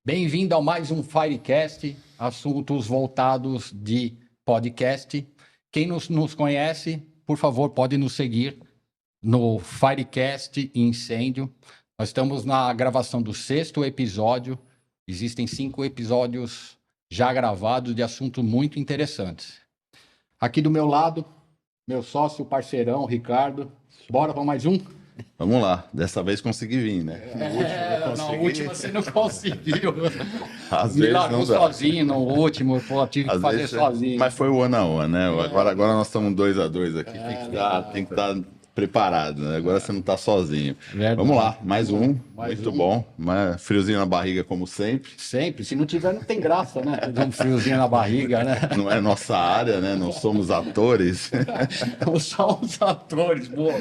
Bem-vindo a mais um Firecast, assuntos voltados de podcast. Quem nos conhece, por favor, pode nos seguir no Firecast Incêndio. Nós estamos na gravação do 6º episódio. Existem 5 episódios já gravados de assuntos muito interessantes. Aqui do meu lado, meu sócio, parceirão, Ricardo. Bora para mais um? Vamos lá, dessa vez consegui vir, né? Na última você não conseguiu. Às Me vezes largou não dá. sozinho no último, tive que Às fazer vezes, sozinho. mas foi o one a one, né? Agora nós estamos 2 a 2 aqui, tem que estar preparado, né? Agora você não está sozinho. Verdade. Vamos lá, mais um, Mais muito um. bom, mas friozinho na barriga como sempre. Sempre, se não tiver não tem graça, né? Dá um friozinho na barriga, né? Não é nossa área, né? Não somos atores. Não somos atores, boa.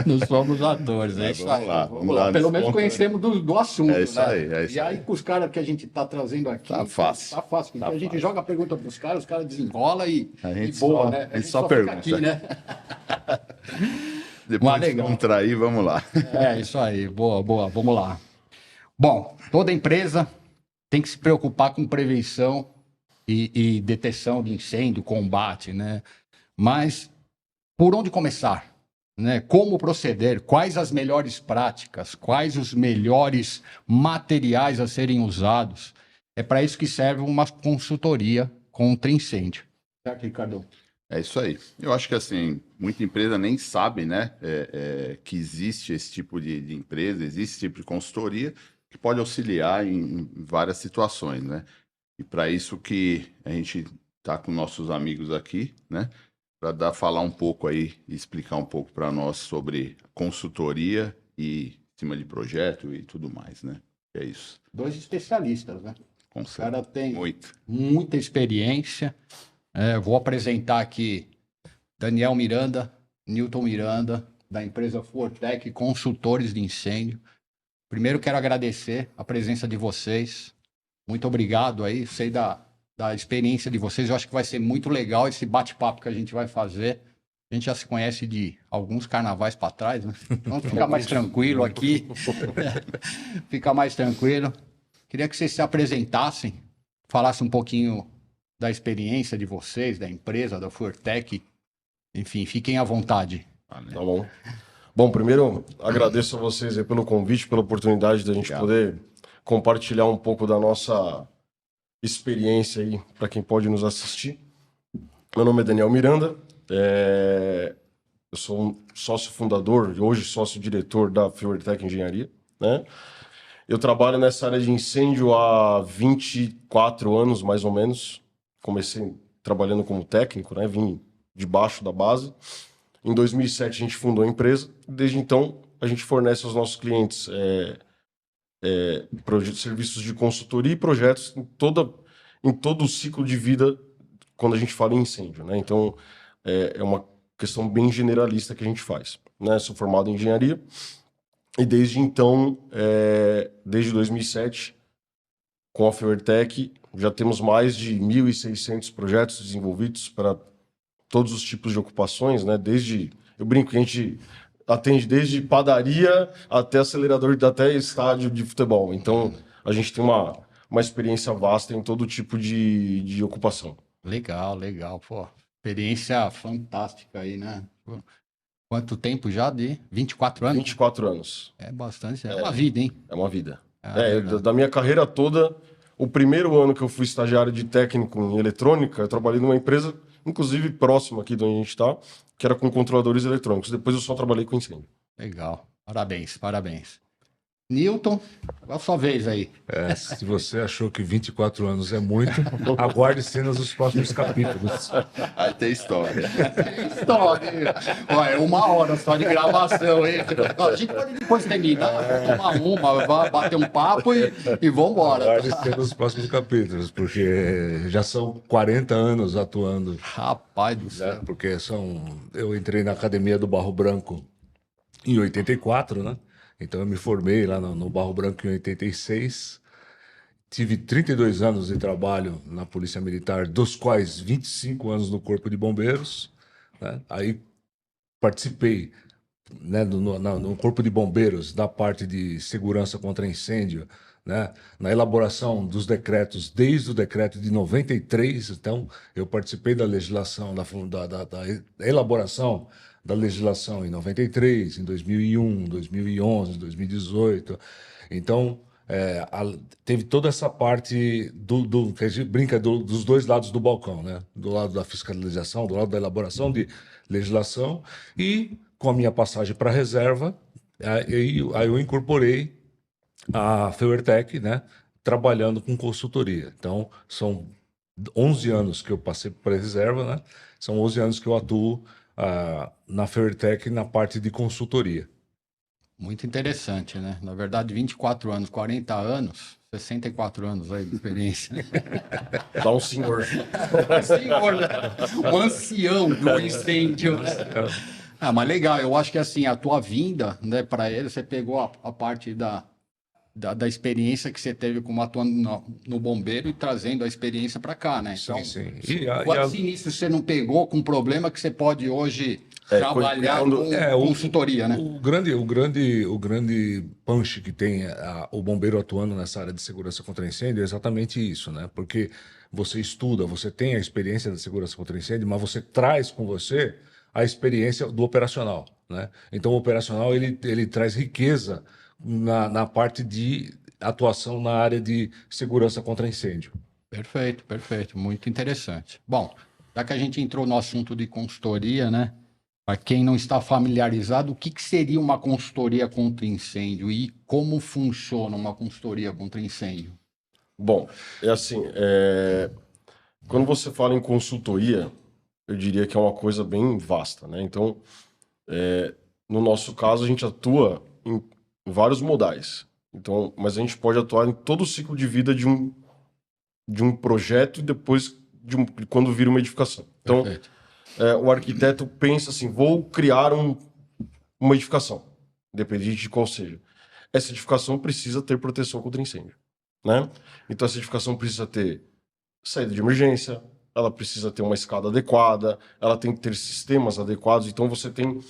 Não somos atores, é isso aí. Vamos lá. Pelo menos Desconta. conhecemos do assunto, É isso né? aí, é isso E aí com os caras que a gente tá trazendo aqui... Tá fácil. Tá fácil, porque Tá a gente fácil. joga a pergunta pros caras, os caras desenrolam e só- né? a gente só fica pergunta. aqui, né? Depois de legal. contrair, vamos lá. É, isso aí. Boa. Vamos lá. Bom, toda empresa tem que se preocupar com prevenção e detecção de incêndio, combate, né? Mas por onde começar? Né? Como proceder? Quais as melhores práticas? Quais os melhores materiais a serem usados? É para isso que serve uma consultoria contra incêndio. Certo, Ricardo? É isso aí. Eu acho que assim, muita empresa nem sabe, né, que existe esse tipo de empresa, existe esse tipo de consultoria que pode auxiliar em várias situações, né? E para isso que a gente está com nossos amigos aqui, né, para falar um pouco aí e explicar um pouco para nós sobre consultoria e em cima de projeto e tudo mais, né? É isso. 2 especialistas, né? Com O cara tem muito. muita experiência. Vou apresentar aqui Daniel Miranda, Newton Miranda, da empresa Fortec Consultores de Incêndio. Primeiro quero agradecer a presença de vocês. Muito obrigado aí. Sei da experiência de vocês. Eu acho que vai ser muito legal esse bate-papo que a gente vai fazer. A gente já se conhece de alguns carnavais para trás, né? Vamos ficar mais tranquilo aqui. Fica mais tranquilo. Queria que vocês se apresentassem, falassem um pouquinho da experiência de vocês, da empresa, da Fortec. Enfim, fiquem à vontade. Tá bom. Bom, primeiro agradeço a vocês aí pelo convite, pela oportunidade de a gente poder compartilhar um pouco da nossa experiência aí para quem pode nos assistir. Meu nome é Daniel Miranda, eu sou um sócio fundador e hoje sócio diretor da Fortec Engenharia, né? Eu trabalho nessa área de incêndio há 24 anos, mais ou menos. Comecei trabalhando como técnico, né? Vim de baixo da base. Em 2007 a gente fundou a empresa. Desde então a gente fornece aos nossos clientes serviços de consultoria e projetos em todo o ciclo de vida quando a gente fala em incêndio, né? Então é uma questão bem generalista que a gente faz, né? Sou formado em engenharia e desde então, desde 2007, com a Fortec, já temos mais de 1.600 projetos desenvolvidos para todos os tipos de ocupações, né? Eu brinco que a gente atende desde padaria até acelerador, até estádio de futebol. Então, a gente tem uma experiência vasta em todo tipo de ocupação. Legal. Pô, experiência fantástica aí, né? Quanto tempo já? De 24 anos? 24 anos. É bastante, é uma vida, hein? É uma vida. Verdade. Da minha carreira toda, o primeiro ano que eu fui estagiário de técnico em eletrônica, eu trabalhei numa empresa, inclusive próxima aqui de onde a gente está, que era com controladores eletrônicos. Depois eu só trabalhei com incêndio. Legal. Parabéns. Newton, é a sua vez aí. Se você achou que 24 anos é muito, aguarde cenas dos próximos capítulos. Aí tem história. História. Ó, é 1 hora só de gravação, hein? A gente pode depois terminar, tomar uma, bater um papo e vambora. Aguarde cenas dos próximos capítulos, porque já são 40 anos atuando. Rapaz do céu. Porque eu entrei na Academia do Barro Branco em 84, né? Então eu me formei lá no Barro Branco em 86. Tive 32 anos de trabalho na Polícia Militar, dos quais 25 anos no Corpo de Bombeiros, né? Aí participei, né, no Corpo de Bombeiros da parte de segurança contra incêndio né? Na elaboração dos decretos, desde o decreto de 93, então eu participei da legislação, da elaboração da legislação em 93, em 2001, 2011, 2018. Então, teve toda essa parte que a gente brinca dos dois lados do balcão, né? Do lado da fiscalização, do lado da elaboração de legislação, e com a minha passagem para a reserva, aí eu incorporei a Fewertec, né? Trabalhando com consultoria. Então, são 11 anos que eu passei para a reserva, né? São 11 anos que eu atuo na Fewertec na parte de consultoria. Muito interessante, né? Na verdade, 24 anos, 40 anos, 64 anos aí de experiência. Dá um senhor. Senhor, né? Um ancião do incêndio. Né? Ah, mas legal, eu acho que assim, a tua vinda, né, para ele, você pegou a parte da experiência que você teve como atuando no bombeiro e trazendo a experiência para cá, né? Então, Sim. quantos inícios você não pegou com problema que você pode hoje trabalhar com consultoria, né? O grande punch que tem o bombeiro atuando nessa área de segurança contra incêndio é exatamente isso, né? Porque você estuda, você tem a experiência da segurança contra incêndio, mas você traz com você a experiência do operacional, né? Então, o operacional, ele traz riqueza na parte de atuação na área de segurança contra incêndio. Perfeito. Muito interessante. Bom, já que a gente entrou no assunto de consultoria, né? Para quem não está familiarizado, o que seria uma consultoria contra incêndio e como funciona uma consultoria contra incêndio? Bom, é assim, quando você fala em consultoria, eu diria que é uma coisa bem vasta, né? Então, no nosso caso, a gente atua em vários modais. Então, mas a gente pode atuar em todo o ciclo de vida de um projeto e depois quando vira uma edificação. Então, o arquiteto pensa assim, vou criar uma edificação, independente de qual seja. Essa edificação precisa ter proteção contra incêndio, né? Então, essa edificação precisa ter saída de emergência, ela precisa ter uma escada adequada, ela tem que ter sistemas adequados. Então, você tem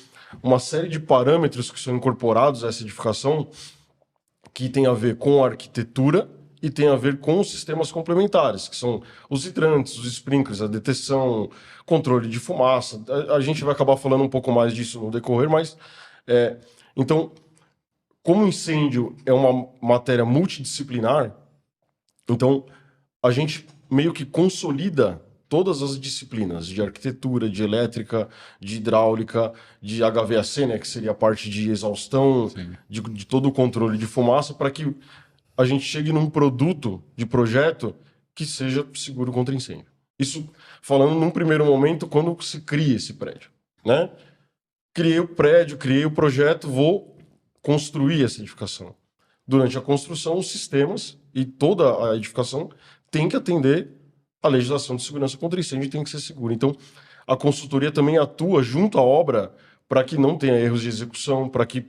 uma série de parâmetros que são incorporados a essa edificação que tem a ver com a arquitetura e tem a ver com os sistemas complementares, que são os hidrantes, os sprinklers, a deteção, controle de fumaça. A gente vai acabar falando um pouco mais disso no decorrer, mas... então, como incêndio é uma matéria multidisciplinar, então a gente meio que consolida todas as disciplinas de arquitetura, de elétrica, de hidráulica, de HVAC, né, que seria a parte de exaustão, de todo o controle de fumaça, para que a gente chegue num produto de projeto que seja seguro contra incêndio. Isso falando num primeiro momento quando se cria esse prédio, né? Criei o prédio, criei o projeto, vou construir essa edificação. Durante a construção, os sistemas e toda a edificação tem que atender a legislação de segurança contra incêndio e tem que ser segura. Então, a consultoria também atua junto à obra para que não tenha erros de execução, para que,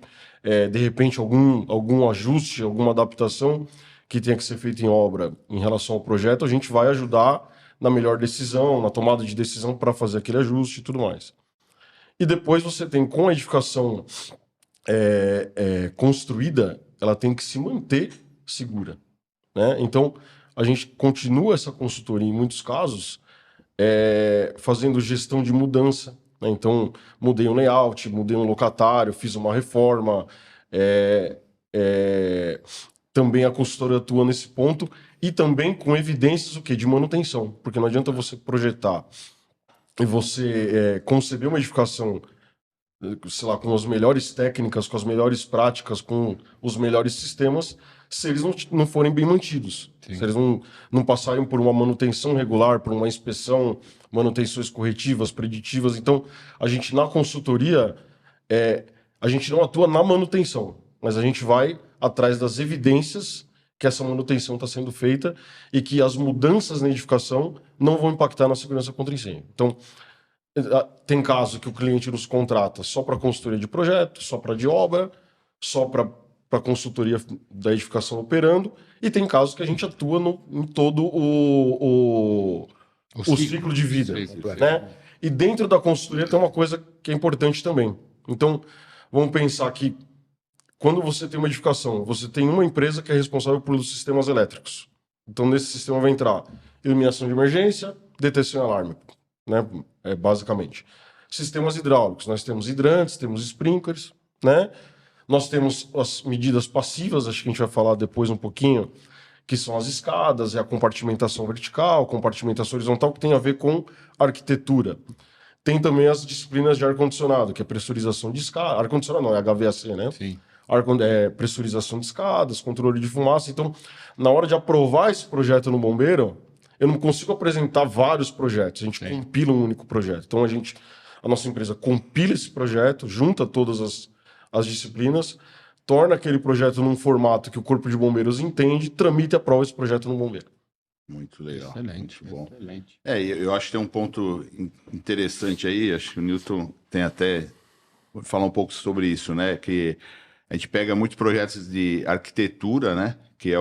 de repente, algum ajuste, alguma adaptação que tenha que ser feita em obra em relação ao projeto, a gente vai ajudar na melhor decisão, na tomada de decisão para fazer aquele ajuste e tudo mais. E depois você tem, com a edificação construída, ela tem que se manter segura, né? Então, a gente continua essa consultoria, em muitos casos, fazendo gestão de mudança, né? Então, mudei um layout, mudei um locatário, fiz uma reforma. Também a consultoria atua nesse ponto e também com evidências de manutenção, porque não adianta você projetar e você conceber uma edificação, sei lá, com as melhores técnicas, com as melhores práticas, com os melhores sistemas, se eles não forem bem mantidos. Sim. Se eles não passarem por uma manutenção regular, por uma inspeção, manutenções corretivas, preditivas. Então, a gente, na consultoria, a gente não atua na manutenção, mas a gente vai atrás das evidências que essa manutenção está sendo feita e que as mudanças na edificação não vão impactar na segurança contra incêndio. Então, tem caso que o cliente nos contrata só para consultoria de projeto, só para de obra, só para consultoria da edificação operando, e tem casos que a gente atua em todo o ciclo de vida. Né? E dentro da consultoria tem uma coisa que é importante também. Então, vamos pensar que quando você tem uma edificação, você tem uma empresa que é responsável pelos sistemas elétricos. Então, nesse sistema vai entrar iluminação de emergência, detecção e alarme, né? Basicamente. Sistemas hidráulicos, nós temos hidrantes, temos sprinklers, né? Nós temos as medidas passivas, acho que a gente vai falar depois um pouquinho, que são as escadas, a compartimentação vertical, compartimentação horizontal, que tem a ver com arquitetura. Tem também as disciplinas de ar-condicionado, que é pressurização de escada. Ar-condicionado não, é HVAC, né? Sim. Pressurização de escadas, controle de fumaça. Então, na hora de aprovar esse projeto no bombeiro, eu não consigo apresentar vários projetos. A gente compila um único projeto. Então, a nossa empresa compila esse projeto, junta todas as disciplinas, torna aquele projeto num formato que o Corpo de Bombeiros entende, tramita e aprova esse projeto no bombeiro. Muito legal. Excelente. Muito bom. Excelente. Eu acho que tem um ponto interessante aí, acho que o Newton tem até falar um pouco sobre isso, né? Que a gente pega muitos projetos de arquitetura, né? Que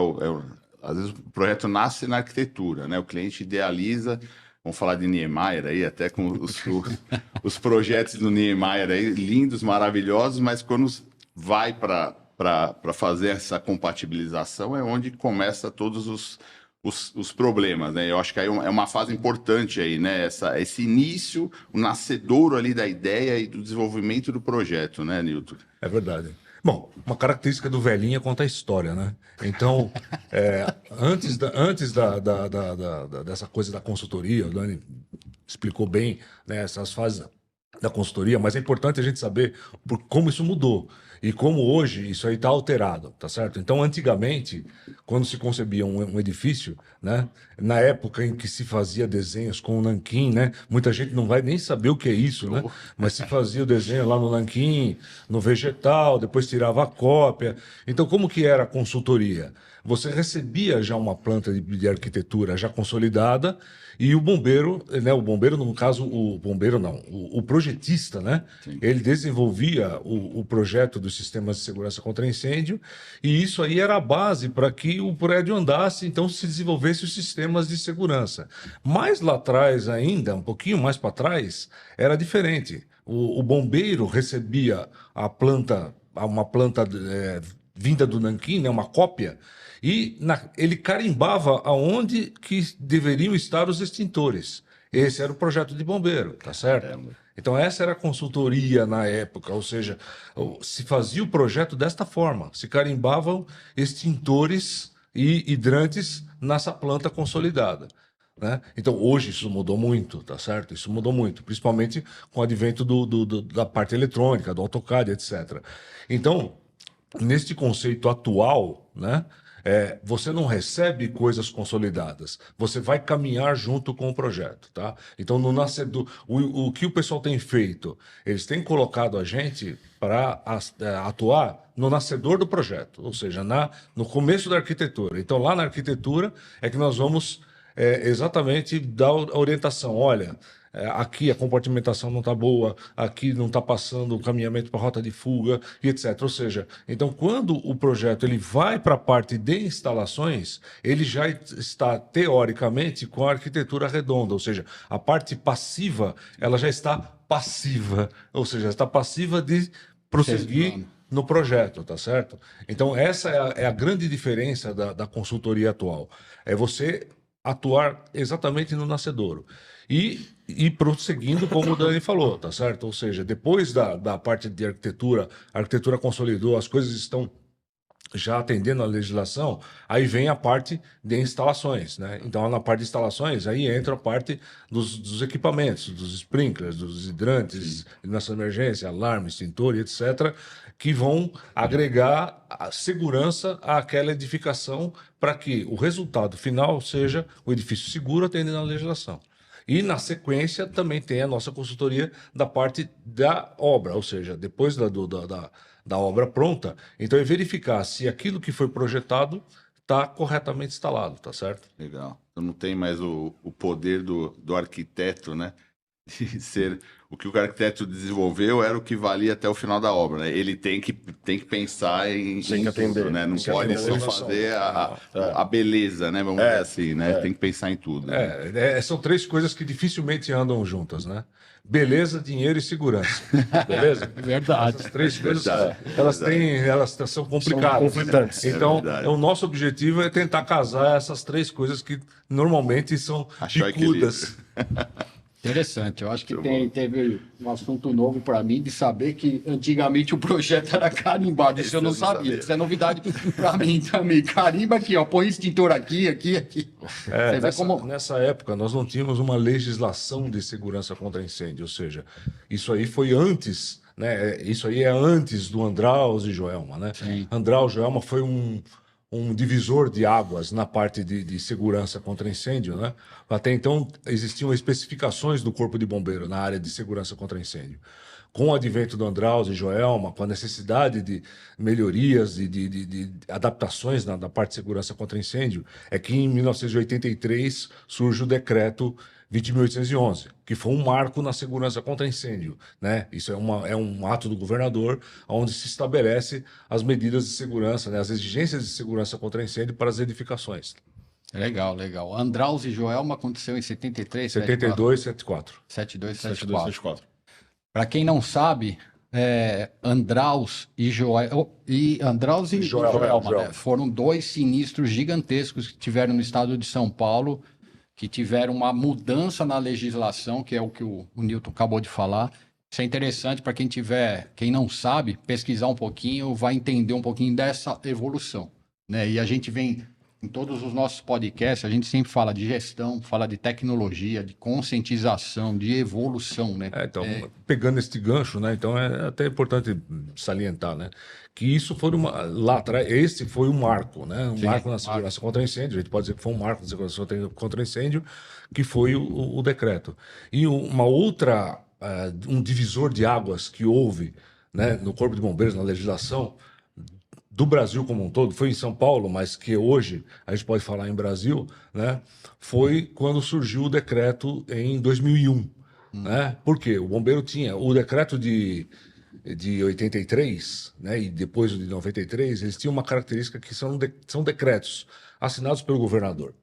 às vezes o projeto nasce na arquitetura, né? O cliente idealiza, vamos falar de Niemeyer aí, até com os projetos do Niemeyer aí, lindos, maravilhosos, mas quando vai para fazer essa compatibilização é onde começa todos os problemas, né? Eu acho que aí é uma fase importante aí, né? Esse início, o nascedouro ali da ideia e do desenvolvimento do projeto, né, Newton? É verdade. Bom, uma característica do velhinho é contar história, né? Então, antes dessa coisa da consultoria, o Dani explicou bem, né, essas fases da consultoria, mas é importante a gente saber como isso mudou e como hoje isso aí está alterado, tá certo? Então, antigamente, quando se concebia um edifício, né, na época em que se fazia desenhos com o nanquim, né, muita gente não vai nem saber o que é isso, né, mas se fazia o desenho lá no nanquim, no vegetal, depois tirava a cópia. Então, como que era a consultoria? Você recebia já uma planta de arquitetura já consolidada e o bombeiro, né, no caso, o projetista, né, Sim. ele desenvolvia o projeto dos sistemas de segurança contra incêndio e isso aí era a base para que o prédio andasse, então se desenvolvesse os sistemas de segurança. Mas lá atrás ainda, um pouquinho mais para trás, era diferente. O bombeiro recebia uma planta vinda do nanquim, né, uma cópia, e ele carimbava aonde que deveriam estar os extintores. Esse era o projeto de bombeiro, tá certo? Então essa era a consultoria na época, ou seja, se fazia o projeto desta forma, se carimbavam extintores e hidrantes nessa planta consolidada, né? Então hoje isso mudou muito, tá certo? Isso mudou muito, principalmente com o advento da parte eletrônica, do AutoCAD, etc. Então, neste conceito atual, né, você não recebe coisas consolidadas, você vai caminhar junto com o projeto, tá? Então, no nascedor, o que o pessoal tem feito? Eles têm colocado a gente para atuar no nascedor do projeto, ou seja, no começo da arquitetura. Então, lá na arquitetura é que nós vamos exatamente dar a orientação. Olha, aqui a compartimentação não está boa, aqui não está passando o caminhamento para rota de fuga, e etc. Ou seja, então quando o projeto ele vai para a parte de instalações, ele já está teoricamente com a arquitetura redonda, ou seja, a parte passiva ela já está passiva, ou seja, está passiva de prosseguir no projeto, tá certo? Então essa é a grande diferença da consultoria atual. É você atuar exatamente no nascedouro. E prosseguindo como o Dani falou, tá certo? Ou seja, depois da parte de arquitetura, a arquitetura consolidou, as coisas estão já atendendo a legislação, aí vem a parte de instalações, né? Então, na parte de instalações, aí entra a parte dos equipamentos, dos sprinklers, dos hidrantes, iluminação de emergência, alarme, extintor, etc., que vão agregar a segurança àquela edificação para que o resultado final seja o edifício seguro atendendo a legislação. E, na sequência, também tem a nossa consultoria da parte da obra, ou seja, depois da obra pronta, então é verificar se aquilo que foi projetado está corretamente instalado, tá certo? Legal. Então não tem mais o poder do arquiteto, né? De ser o que o arquiteto desenvolveu era o que valia até o final da obra, né? Ele tem que pensar em atender, tudo, né? Não tem que pode atender só a fazer a beleza, né? Vamos dizer assim, né? Tem que pensar em tudo. Né? São três coisas que dificilmente andam juntas, né? Beleza, dinheiro e segurança. Beleza? Verdade. Essas três coisas, Verdade. elas são complicadas. São conflitantes. Então, verdade. o nosso objetivo é tentar casar essas três coisas que normalmente são Achar picudas. Interessante. Eu acho que Muito teve um assunto novo para mim de saber que antigamente o projeto era carimbado. Isso eu não sabia. Isso é novidade para mim também. Carimba aqui, ó. Põe extintor aqui. Você vê como... Nessa época, nós não tínhamos uma legislação de segurança contra incêndio, ou seja, isso aí foi antes, né? Isso aí é antes do Andraus e Joelma, né? Sim. Andraus e Joelma foi um divisor de águas na parte de segurança contra incêndio, né? Até então existiam especificações do Corpo de Bombeiro na área de segurança contra incêndio. Com o advento do Andraus e Joelma, com a necessidade de melhorias, de adaptações na parte de segurança contra incêndio, é que em 1983 surge o decreto 20.811, que foi um marco na segurança contra incêndio, né? Isso é um ato do governador, onde se estabelece as medidas de segurança, né? As exigências de segurança contra incêndio para as edificações. Legal. Andraus e Joelma aconteceu em 73, 72, 74. 72, 72, 74. 74. Para quem não sabe, Andraus e Joelma, né? Foram dois sinistros gigantescos que tiveram no estado de São Paulo, que tiveram uma mudança na legislação, que é o que o Newton acabou de falar. Isso é interessante para quem não sabe, pesquisar um pouquinho, vai entender um pouquinho dessa evolução, né? E a gente vem, em todos os nossos podcasts, a gente sempre fala de gestão, fala de tecnologia, de conscientização, de evolução, né? Então, pegando este gancho, né? Então é até importante salientar, né? Que isso foi lá atrás, esse foi um marco, né? Um marco na segurança contra incêndio. A gente pode dizer que foi um marco na segurança contra incêndio, que foi o decreto. E uma outra, um divisor de águas que houve, né? No Corpo de Bombeiros, na legislação do Brasil como um todo, foi em São Paulo, mas que hoje a gente pode falar em Brasil, né? Foi quando surgiu o decreto em 2001. Né? Por quê? O bombeiro tinha o decreto de 83, né? E depois o de 93, eles tinham uma característica que são decretos assinados pelo governador.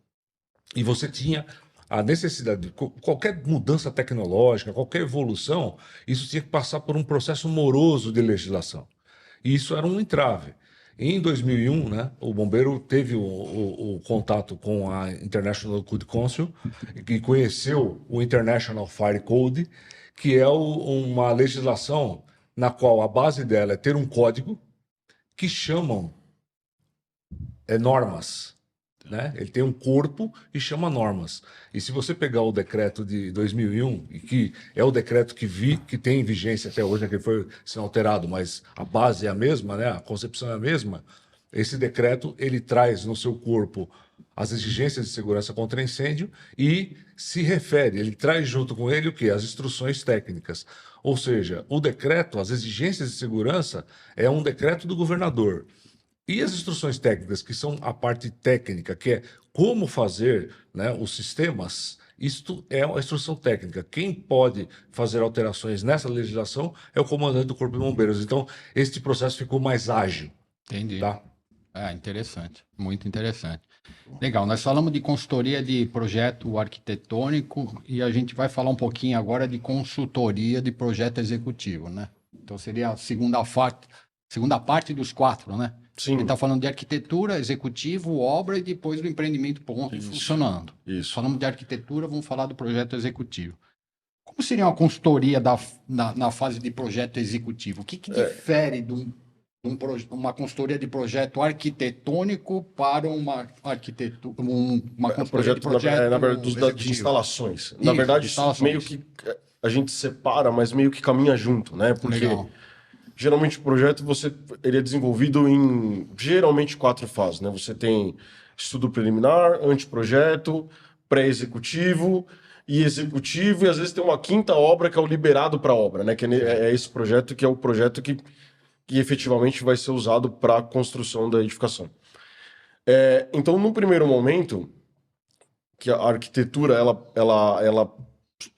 E você tinha a necessidade de qualquer mudança tecnológica, qualquer evolução, isso tinha que passar por um processo moroso de legislação. E isso era um entrave. Em 2001, né, o bombeiro teve o contato com a International Code Council, que conheceu o International Fire Code, que é uma legislação na qual a base dela é ter um código que chamam normas. Né? Ele tem um corpo e chama normas. E se você pegar o decreto de 2001, e que é o decreto que tem vigência até hoje, né, que foi sendo alterado, mas a base é a mesma, né, a concepção é a mesma, esse decreto ele traz no seu corpo as exigências de segurança contra incêndio e se refere, ele traz junto com ele o quê? As instruções técnicas. Ou seja, o decreto, as exigências de segurança, é um decreto do governador. E as instruções técnicas, que são a parte técnica, que é como fazer, né, os sistemas, isto é uma instrução técnica. Quem pode fazer alterações nessa legislação é o comandante do Corpo de Bombeiros. Então, este processo ficou mais ágil. Entendi. Tá? Interessante, muito interessante. Legal, nós falamos de consultoria de projeto arquitetônico e a gente vai falar um pouquinho agora de consultoria de projeto executivo, né? Então seria a segunda parte dos 4, né? Sim. A gente está falando de arquitetura, executivo, obra e depois do empreendimento pronto e funcionando. Isso. Falamos de arquitetura, vamos falar do projeto executivo. Como seria uma consultoria na fase de projeto executivo? O que difere de uma consultoria de projeto arquitetônico para uma arquitetura, uma consultoria de projeto na verdade, de instalações. Na verdade, instalações. meio que a gente separa, mas meio que caminha junto, né? Porque Legal. geralmente o projeto ele é desenvolvido em geralmente 4 fases, né? Você tem estudo preliminar, anteprojeto, pré-executivo e executivo, e às vezes tem uma 5ª obra que é o liberado para obra, né? Que é esse projeto que é o projeto que efetivamente vai ser usado para a construção da edificação. Então, no primeiro momento, que a arquitetura ela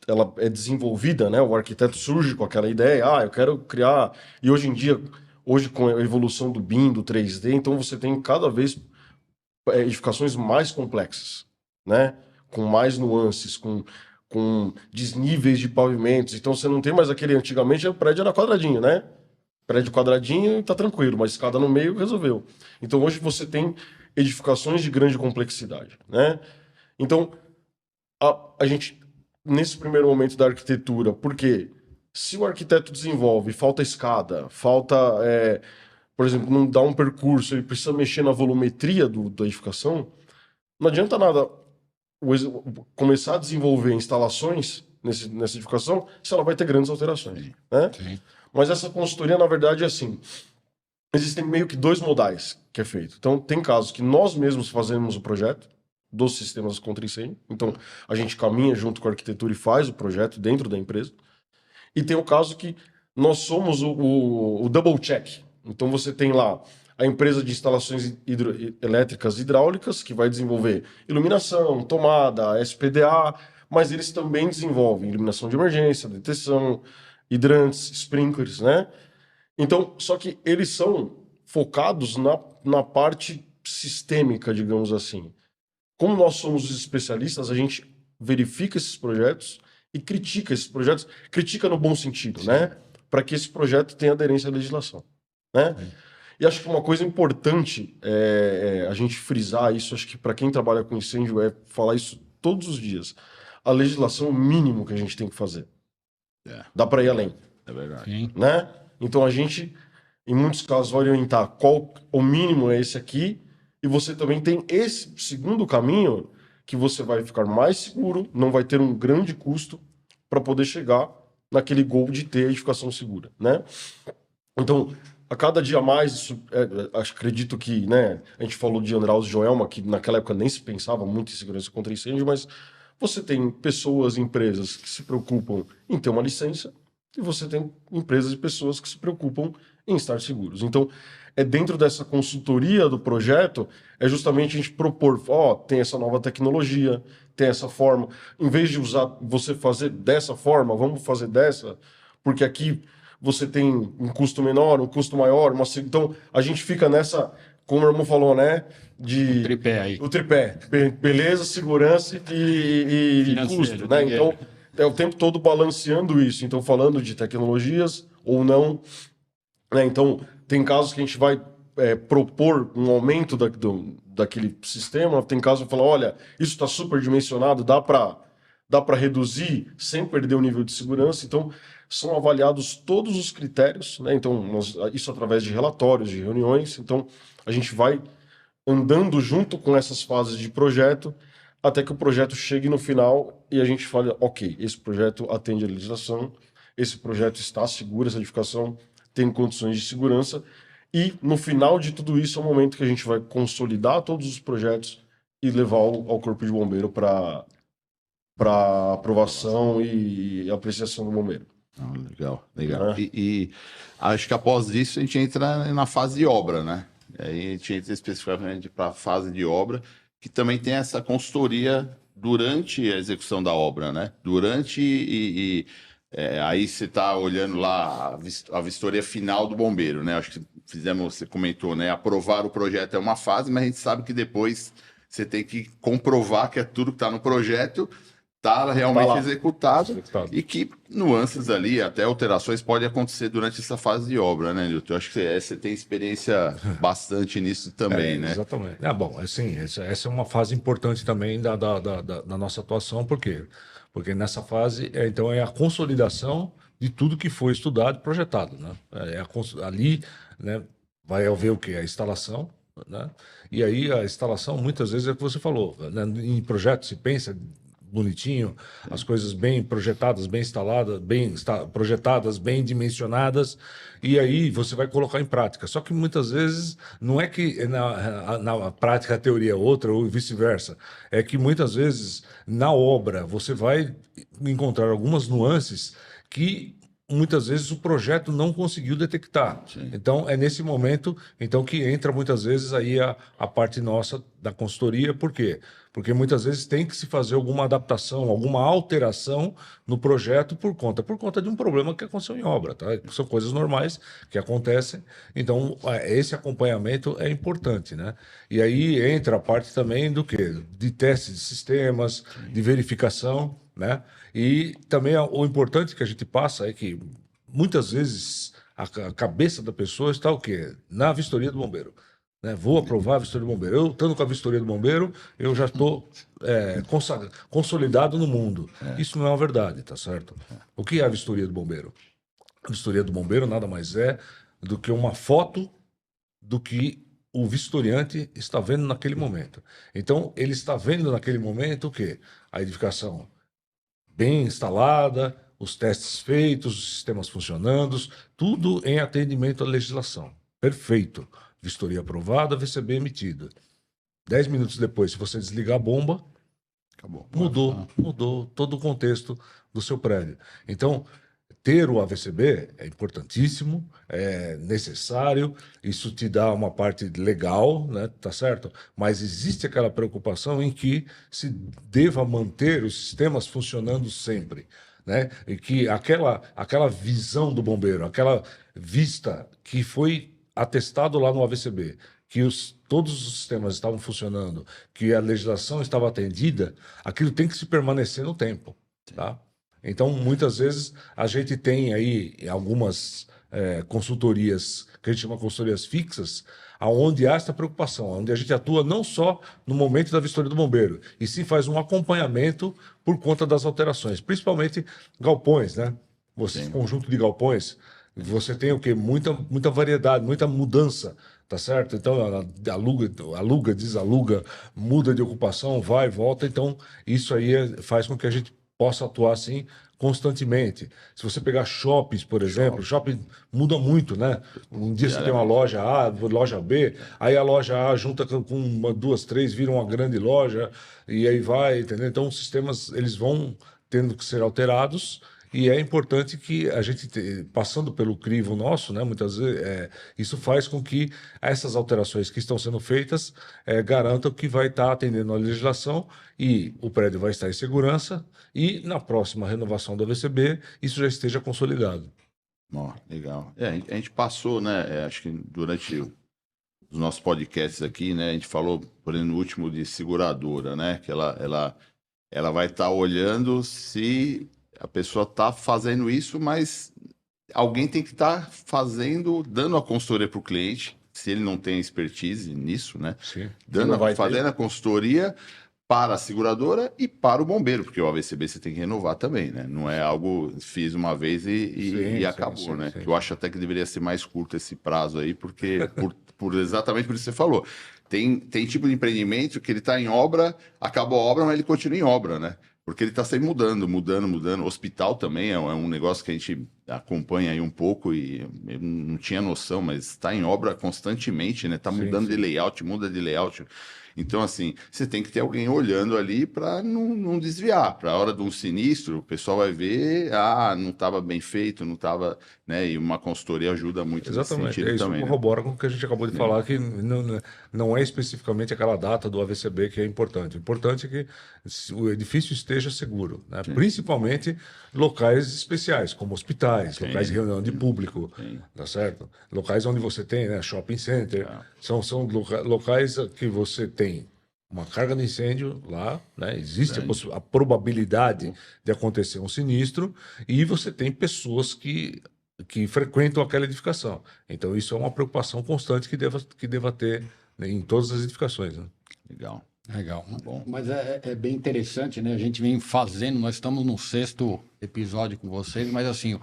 ela é desenvolvida, né? O arquiteto surge com aquela ideia, eu quero criar... E hoje em dia, hoje com a evolução do BIM, do 3D, então você tem cada vez edificações mais complexas, né? Com mais nuances, com desníveis de pavimentos. Então você não tem mais aquele... Antigamente o prédio era quadradinho, né? Prédio quadradinho tá tranquilo, mas escada no meio resolveu. Então hoje você tem edificações de grande complexidade, né? Então a gente, nesse primeiro momento da arquitetura, porque se o arquiteto desenvolve, falta escada, falta, por exemplo, não dá um percurso, ele precisa mexer na volumetria da edificação, não adianta nada começar a desenvolver instalações nessa edificação se ela vai ter grandes alterações, né? Sim. Mas essa consultoria, na verdade, é assim, existem meio que 2 modais que é feito. Então, tem casos que nós mesmos fazemos o projeto dos sistemas contra incêndio. Então, a gente caminha junto com a arquitetura e faz o projeto dentro da empresa. E tem o caso que nós somos o double check. Então, você tem lá a empresa de instalações elétricas e hidráulicas, que vai desenvolver iluminação, tomada, SPDA, mas eles também desenvolvem iluminação de emergência, deteção, hidrantes, sprinklers, né? Então, só que eles são focados na parte sistêmica, digamos assim. Como nós somos os especialistas, a gente verifica esses projetos e critica esses projetos, critica no bom sentido, né? Para que esse projeto tenha aderência à legislação, né? E acho que uma coisa importante é a gente frisar isso, acho que para quem trabalha com incêndio é falar isso todos os dias. A legislação é o mínimo que a gente tem que fazer. Dá para ir além. É verdade. Sim. Né? Então a gente, em muitos casos, vai orientar qual o mínimo é esse aqui, e você também tem esse segundo caminho que você vai ficar mais seguro, não vai ter um grande custo para poder chegar naquele goal de ter a edificação segura, né? Então, a cada dia mais, isso, acredito que, né, a gente falou de Andraus e Joelma, que naquela época nem se pensava muito em segurança contra incêndio, mas você tem pessoas, empresas que se preocupam em ter uma licença, e você tem empresas e pessoas que se preocupam em estar seguros. Então, dentro dessa consultoria do projeto, é justamente a gente propor, tem essa nova tecnologia, tem essa forma. Em vez de você fazer dessa forma, vamos fazer dessa, porque aqui você tem um custo menor, um custo maior. Então, a gente fica nessa, como o irmão falou, né? O tripé aí. O tripé. Beleza, segurança e custo, né? Então, é o tempo todo balanceando isso. Então, falando de tecnologias ou não, né? Então, tem casos que a gente vai propor um aumento daquele sistema, tem casos que falar, olha, isso está superdimensionado, dá para reduzir sem perder o nível de segurança. Então, são avaliados todos os critérios, né? Então, isso através de relatórios, de reuniões. Então, a gente vai andando junto com essas fases de projeto até que o projeto chegue no final e a gente fale, ok, esse projeto atende a legislação, esse projeto está seguro, essa edificação tem condições de segurança, e no final de tudo isso é o momento que a gente vai consolidar todos os projetos e levar ao Corpo de Bombeiro para aprovação e apreciação do bombeiro. Legal, legal. E acho que após isso a gente entra na fase de obra, né? Aí a gente entra especificamente para a fase de obra, que também tem essa consultoria durante a execução da obra, né? Durante aí você está olhando lá a vistoria final do bombeiro, né? Acho que você comentou, né? Aprovar o projeto é uma fase, mas a gente sabe que depois você tem que comprovar que tudo que está no projeto está realmente executado e que nuances ali, até alterações, podem acontecer durante essa fase de obra, né, Nilton? Eu acho que você tem experiência bastante nisso também, né? Exatamente. Bom, assim, essa é uma fase importante também da nossa atuação, por quê? Porque nessa fase, então, é a consolidação de tudo que foi estudado e projetado, né? Ali, né, vai haver o quê? A instalação, né? E aí a instalação, muitas vezes, é o que você falou, né? Em projeto se pensa bonitinho, as coisas bem projetadas, bem instaladas, projetadas, bem dimensionadas, e aí você vai colocar em prática. Só que muitas vezes não é que na prática a teoria é outra ou vice-versa, é que muitas vezes na obra você vai encontrar algumas nuances que muitas vezes o projeto não conseguiu detectar. Sim. Então, é nesse momento que entra muitas vezes aí a parte nossa da consultoria. Por quê? Porque muitas vezes tem que se fazer alguma adaptação, alguma alteração no projeto por conta de um problema que aconteceu em obra, tá? São coisas normais que acontecem. Então, esse acompanhamento é importante, né? E aí entra a parte também do quê? De teste de sistemas, de verificação, né? E também o importante que a gente passa é que muitas vezes a cabeça da pessoa está o quê? Na vistoria do bombeiro. Né? Vou aprovar a vistoria do bombeiro. Eu, estando com a vistoria do bombeiro, eu já estou consolidado no mundo. Isso não é uma verdade, tá certo? O que é a vistoria do bombeiro? A vistoria do bombeiro nada mais é do que uma foto do que o vistoriante está vendo naquele momento. Então, ele está vendo naquele momento o quê? A edificação bem instalada, os testes feitos, os sistemas funcionando, tudo em atendimento à legislação. Perfeito. Vistoria aprovada, VCB emitida. 10 minutos depois, se você desligar a bomba, Acabou. mudou todo o contexto do seu prédio. Então, ter o AVCB é importantíssimo, é necessário, isso te dá uma parte legal, né, tá certo? Mas existe aquela preocupação em que se deva manter os sistemas funcionando sempre, né? E que aquela visão do bombeiro, aquela vista que foi atestado lá no AVCB, que todos os sistemas estavam funcionando, que a legislação estava atendida, aquilo tem que se permanecer no tempo, tá? Então, muitas vezes, a gente tem aí algumas consultorias, que a gente chama de consultorias fixas, onde há essa preocupação, onde a gente atua não só no momento da vistoria do bombeiro, e sim faz um acompanhamento por conta das alterações, principalmente galpões, né? Esse conjunto de galpões, você tem o quê? Muita variedade, muita mudança, tá certo? Então, ela aluga, desaluga, muda de ocupação, vai, volta. Então, isso aí faz com que a gente possa atuar assim constantemente. Se você pegar shoppings, por exemplo, shopping muda muito, né? Um dia você tem uma loja A, loja B, aí a loja A junta com uma, duas, três, vira uma grande loja, e aí vai, entendeu? Então, os sistemas, eles vão tendo que ser alterados, e é importante que a gente, passando pelo crivo nosso, né, muitas vezes, isso faz com que essas alterações que estão sendo feitas garantam que vai estar atendendo a legislação e o prédio vai estar em segurança e na próxima renovação do AVCB isso já esteja consolidado. Legal. A gente passou, né, acho que durante os nossos podcasts aqui, né, a gente falou, por exemplo, no último de seguradora, né, que ela vai estar olhando se a pessoa está fazendo isso, mas alguém tem que estar dando a consultoria para o cliente, se ele não tem expertise nisso, né? Sim. Fazendo a consultoria para a seguradora e para o bombeiro, porque o AVCB você tem que renovar também, né? Não é algo fiz uma vez e acabou, né? Que eu acho até que deveria ser mais curto esse prazo aí, porque exatamente por isso que você falou. Tem tipo de empreendimento que ele está em obra, acabou a obra, mas ele continua em obra, né? Porque ele está sempre mudando. Hospital também é um negócio que a gente acompanha aí um pouco e eu não tinha noção, mas está em obra constantemente, né? Está mudando de layout, muda de layout. Então, assim, você tem que ter alguém olhando ali para não desviar. Para a hora de um sinistro, o pessoal vai ver, não estava bem feito, não estava, né? E uma consultoria ajuda muito nesse sentido isso também. Corrobora com o que a gente acabou de falar, que não é especificamente aquela data do AVCB que é importante. O importante é que o edifício esteja seguro, né? Principalmente locais especiais, como hospitais, locais de reunião de público, tá certo? Locais onde você tem, né, shopping center, são locais que você tem uma carga de incêndio lá, né? Existe a probabilidade de acontecer um sinistro e você tem pessoas que frequentam aquela edificação. Então, isso é uma preocupação constante que deva ter, né, em todas as edificações, né? Legal. Bom. Mas é bem interessante, né? A gente vem fazendo, nós estamos no 6º episódio com vocês, mas assim,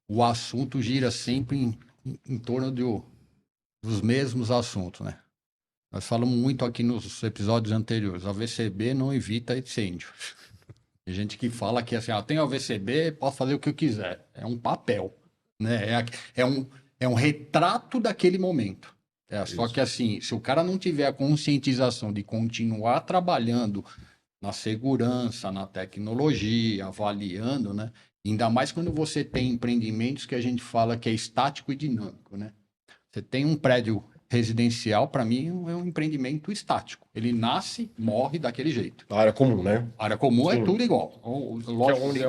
o assunto gira sempre em torno dos mesmos assuntos, né? Nós falamos muito aqui nos episódios anteriores, a VCB não evita incêndio. Tem gente que fala que assim, tem o VCB, posso fazer o que eu quiser. É um papel, né? É um retrato daquele momento. Só que assim, se o cara não tiver a conscientização de continuar trabalhando na segurança, na tecnologia, avaliando, né? Ainda mais quando você tem empreendimentos que a gente fala que é estático e dinâmico, né? Você tem um prédio residencial, para mim, é um empreendimento estático. Ele nasce, morre daquele jeito. A área comum, né? A área comum Sim. é tudo igual. Que é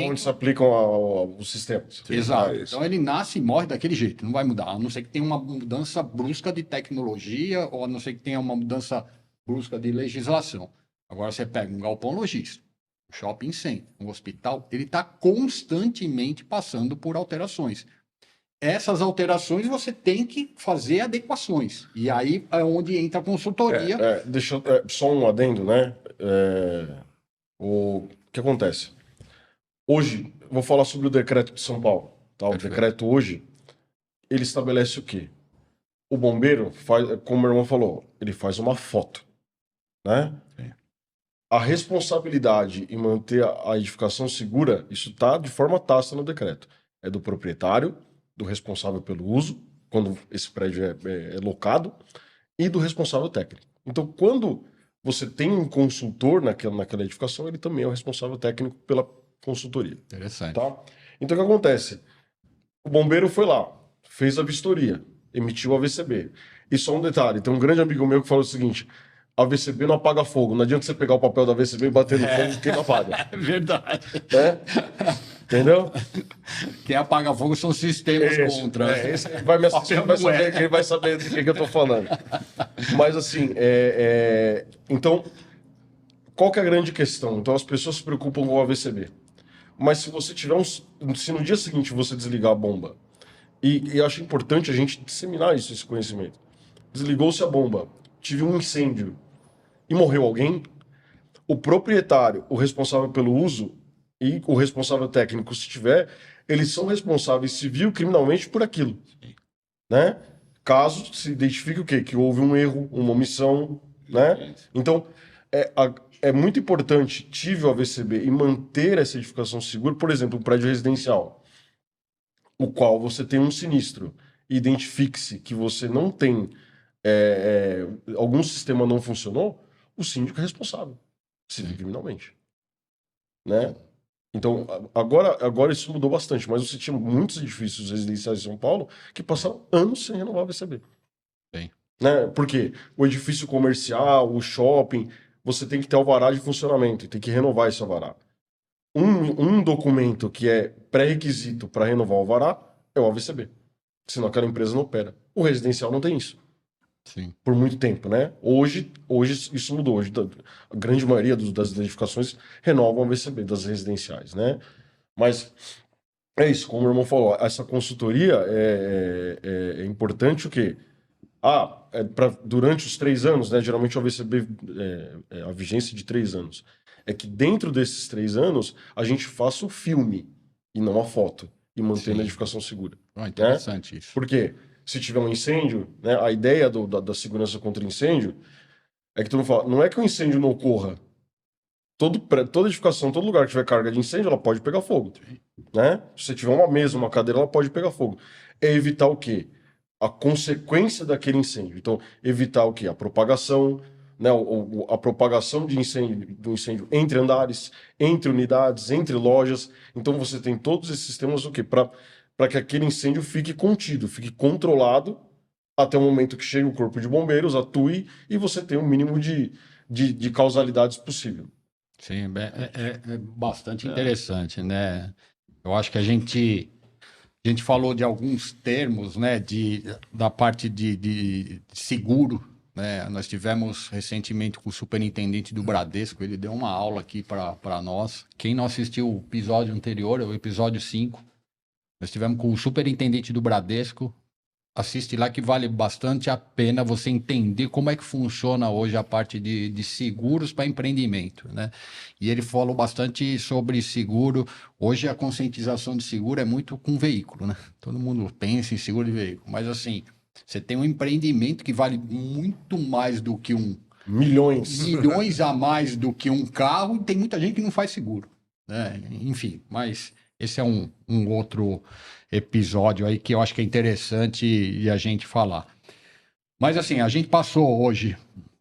onde se aplicam os sistemas. Exato. É isso. Então ele nasce e morre daquele jeito, não vai mudar. A não ser que tenha uma mudança brusca de tecnologia, ou a não ser que tenha uma mudança brusca de legislação. Agora você pega um galpão logístico, um shopping center, um hospital, ele está constantemente passando por alterações. Essas alterações você tem que fazer adequações. E aí é onde entra a consultoria. Só um adendo, né? O que acontece? Hoje, vou falar sobre o decreto de São Paulo. Tá? O Perfeito. decreto hoje, ele estabelece o quê? O bombeiro faz, como o meu irmão falou, ele faz uma foto, né? Sim. A responsabilidade em manter a edificação segura, isso está de forma tácita no decreto. É do proprietário, do responsável pelo uso, quando esse prédio é locado, e do responsável técnico. Então, quando você tem um consultor naquela edificação, ele também é o responsável técnico pela consultoria. Interessante. Tá? Então, o que acontece? O bombeiro foi lá, fez a vistoria, emitiu a VCB. E só um detalhe, tem um grande amigo meu que falou o seguinte: a VCB não apaga fogo. Não adianta você pegar o papel da VCB e bater no fogo, quem não apaga. É verdade. Né? Entendeu? Quem apaga fogo são sistemas contra. Esse vai me assistir, quem vai saber do que eu tô falando. Mas assim, então, qual que é a grande questão? Então as pessoas se preocupam com o AVCB. Mas se você tiver se no dia seguinte você desligar a bomba, e eu acho importante a gente disseminar esse conhecimento. Desligou-se a bomba, tive um incêndio e morreu alguém, o proprietário, o responsável pelo uso e o responsável técnico, se tiver, eles são responsáveis civil e criminalmente por aquilo. Né? Caso se identifique o quê? Que houve um erro, uma omissão, né? Então, é muito importante, tive o AVCB, e manter essa edificação segura, por exemplo, um prédio residencial, o qual você tem um sinistro, identifique-se que você não tem, algum sistema não funcionou, o síndico é responsável, civil e criminalmente. Né? Então, agora isso mudou bastante, mas você tinha muitos edifícios residenciais em São Paulo que passaram anos sem renovar o VCB. Bem. Né? Porque o edifício comercial, o shopping, você tem que ter alvará de funcionamento e tem que renovar esse alvará. Um documento que é pré-requisito para renovar o alvará é o AVCB, senão aquela empresa não opera. O residencial não tem isso. Sim. Por muito tempo, né? Hoje isso mudou. Hoje a grande maioria das edificações renovam o VCB das residenciais, né? Mas é isso, como o irmão falou, essa consultoria é importante o quê? Durante os 3 anos, né? Geralmente o VCB a vigência de 3 anos. É que dentro desses 3 anos a gente faça o filme e não a foto e mantendo a edificação segura. Interessante isso. Por quê? Se tiver um incêndio, né, a ideia da segurança contra incêndio é que todo mundo fala, não é que o incêndio não ocorra. Toda edificação, todo lugar que tiver carga de incêndio, ela pode pegar fogo. Né? Se você tiver uma mesa, uma cadeira, ela pode pegar fogo. É evitar o quê? A consequência daquele incêndio. Então, evitar o quê? A propagação, né, a propagação do incêndio entre andares, entre unidades, entre lojas. Então, você tem todos esses sistemas o quê? Para que aquele incêndio fique contido, fique controlado até o momento que chegue o corpo de bombeiros, atue e você tenha o mínimo de causalidades possível. Sim, é bastante interessante, né? Eu acho que a gente falou de alguns termos, né, da parte de seguro, né? Nós tivemos recentemente com o superintendente do Bradesco, ele deu uma aula aqui para nós. Quem não assistiu o episódio anterior, o episódio 5, nós tivemos com o superintendente do Bradesco. Assiste lá que vale bastante a pena você entender como é que funciona hoje a parte de seguros para empreendimento, né? E ele falou bastante sobre seguro. Hoje a conscientização de seguro é muito com veículo, né? Todo mundo pensa em seguro de veículo, mas assim, você tem um empreendimento que vale muito mais do que milhões a mais do que um carro, e tem muita gente que não faz seguro, né? Enfim, mas esse é um outro episódio aí que eu acho que é interessante e a gente falar. Mas assim, a gente passou hoje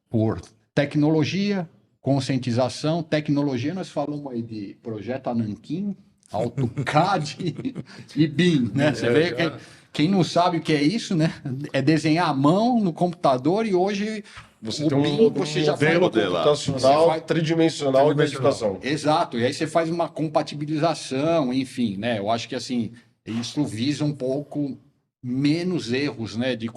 por tecnologia, conscientização, tecnologia, nós falamos aí de projeto Ananquim, AutoCAD e BIM, né? Você vê que quem não sabe o que é isso, né? É desenhar à mão no computador e hoje Você o tem BIM um você já faz modelo modelar. computacional Você faz- tridimensional de edificação. Exato, e aí você faz uma compatibilização, enfim, né? Eu acho que assim, isso visa um pouco menos erros, né, de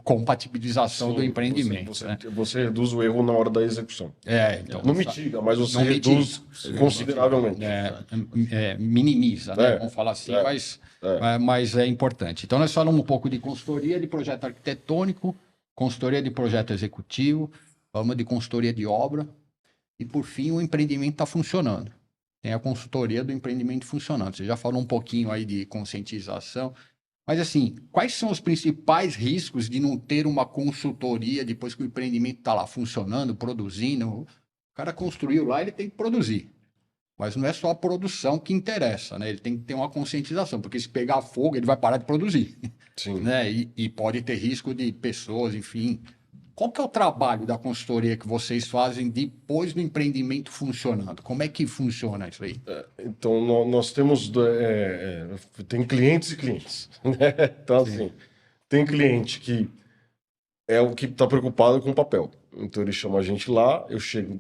compatibilização Sim, do empreendimento, você, né? você reduz o erro na hora da execução. Então, Não mitiga, mas você não reduz mitiga. consideravelmente. Minimiza, né? É, Vamos falar assim, é, mas é importante. Então, nós falamos um pouco de consultoria de projeto arquitetônico, consultoria de projeto executivo, falamos de consultoria de obra, e por fim, o empreendimento está funcionando. Tem a consultoria do empreendimento funcionando. Você já falou um pouquinho aí de conscientização, mas assim, quais são os principais riscos de não ter uma consultoria depois que o empreendimento está lá funcionando, produzindo? O cara construiu lá, ele tem que produzir. Mas não é só a produção que interessa, né? Ele tem que ter uma conscientização, porque se pegar fogo, ele vai parar de produzir, sim. né? E pode ter risco de pessoas, enfim. Qual que é o trabalho da consultoria que vocês fazem depois do empreendimento funcionando? Como é que funciona isso aí? Então, nós temos... tem clientes e clientes. Né? Então, assim, tem cliente que é o que está preocupado com o papel. Então, ele chama a gente lá, eu chego...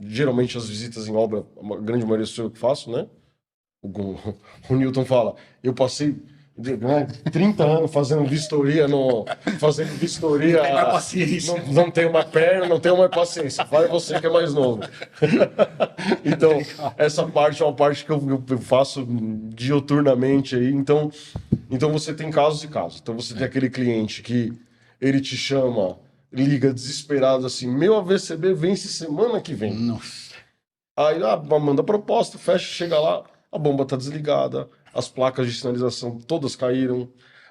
Geralmente, as visitas em obra, a grande maioria sou eu que faço, né? O Newton fala, eu passei 30 anos fazendo vistoria fazendo vistoria. Não tem mais paciência. Não tenho mais perna, não tenho mais paciência. Faz você que é mais novo. Então, essa parte é uma parte que eu faço diuturnamente aí. Então você tem casos e casos. Então você tem aquele cliente que ele te chama, liga desesperado assim, meu AVCB vence semana que vem. Nossa. Aí manda proposta, fecha, chega lá, a bomba tá desligada, as placas de sinalização todas caíram.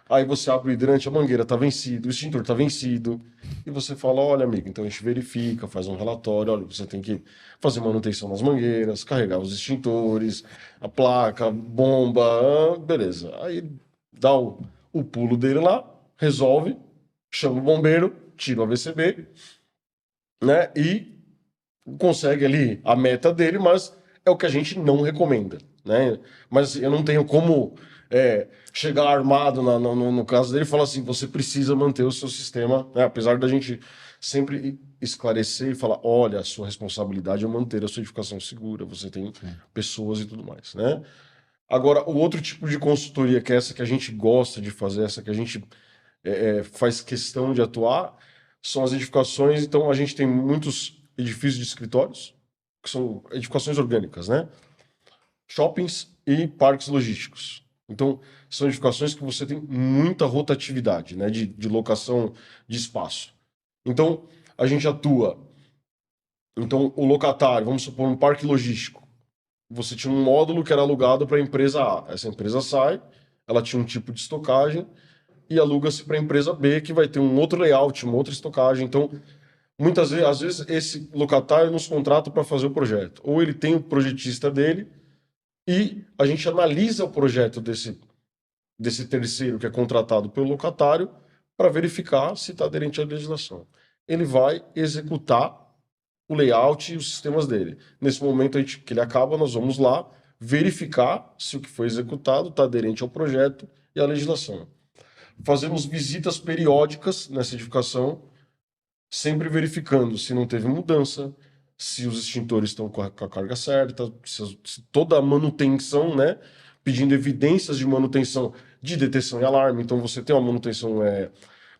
Aí você abre o hidrante, a mangueira tá vencida, o extintor tá vencido. E você fala, olha, amigo, então a gente verifica, faz um relatório, olha, você tem que fazer manutenção nas mangueiras, carregar os extintores, a placa, bomba, beleza. Aí dá o pulo dele lá, resolve, chama o bombeiro, tira o AVCB, né, e consegue ali a meta dele, mas é o que a gente não recomenda, né? Mas eu não tenho como chegar armado no caso dele e falar assim, você precisa manter o seu sistema, né? Apesar da gente sempre esclarecer e falar, olha, a sua responsabilidade é manter a sua edificação segura, você tem pessoas e tudo mais, né? Agora, o outro tipo de consultoria, que é essa que a gente gosta de fazer, essa que a gente faz questão de atuar, são as edificações. Então, a gente tem muitos edifícios de escritórios, que são edificações orgânicas, né? Shoppings e parques logísticos. Então, são edificações que você tem muita rotatividade, né? De locação de espaço. Então, a gente atua. Então, o locatário, vamos supor, um parque logístico. Você tinha um módulo que era alugado para a empresa A. Essa empresa sai, ela tinha um tipo de estocagem e aluga-se para a empresa B, que vai ter um outro layout, uma outra estocagem. Então, muitas vezes, às vezes, esse locatário nos contrata para fazer o projeto. Ou ele tem o projetista dele e a gente analisa o projeto desse terceiro que é contratado pelo locatário para verificar se está aderente à legislação. Ele vai executar o layout e os sistemas dele. Nesse momento que ele acaba, nós vamos lá verificar se o que foi executado está aderente ao projeto e à legislação. Fazemos visitas periódicas nessa edificação, sempre verificando se não teve mudança, se os extintores estão com a carga certa, se toda a manutenção, né, pedindo evidências de manutenção de detecção e alarme. Então você tem uma manutenção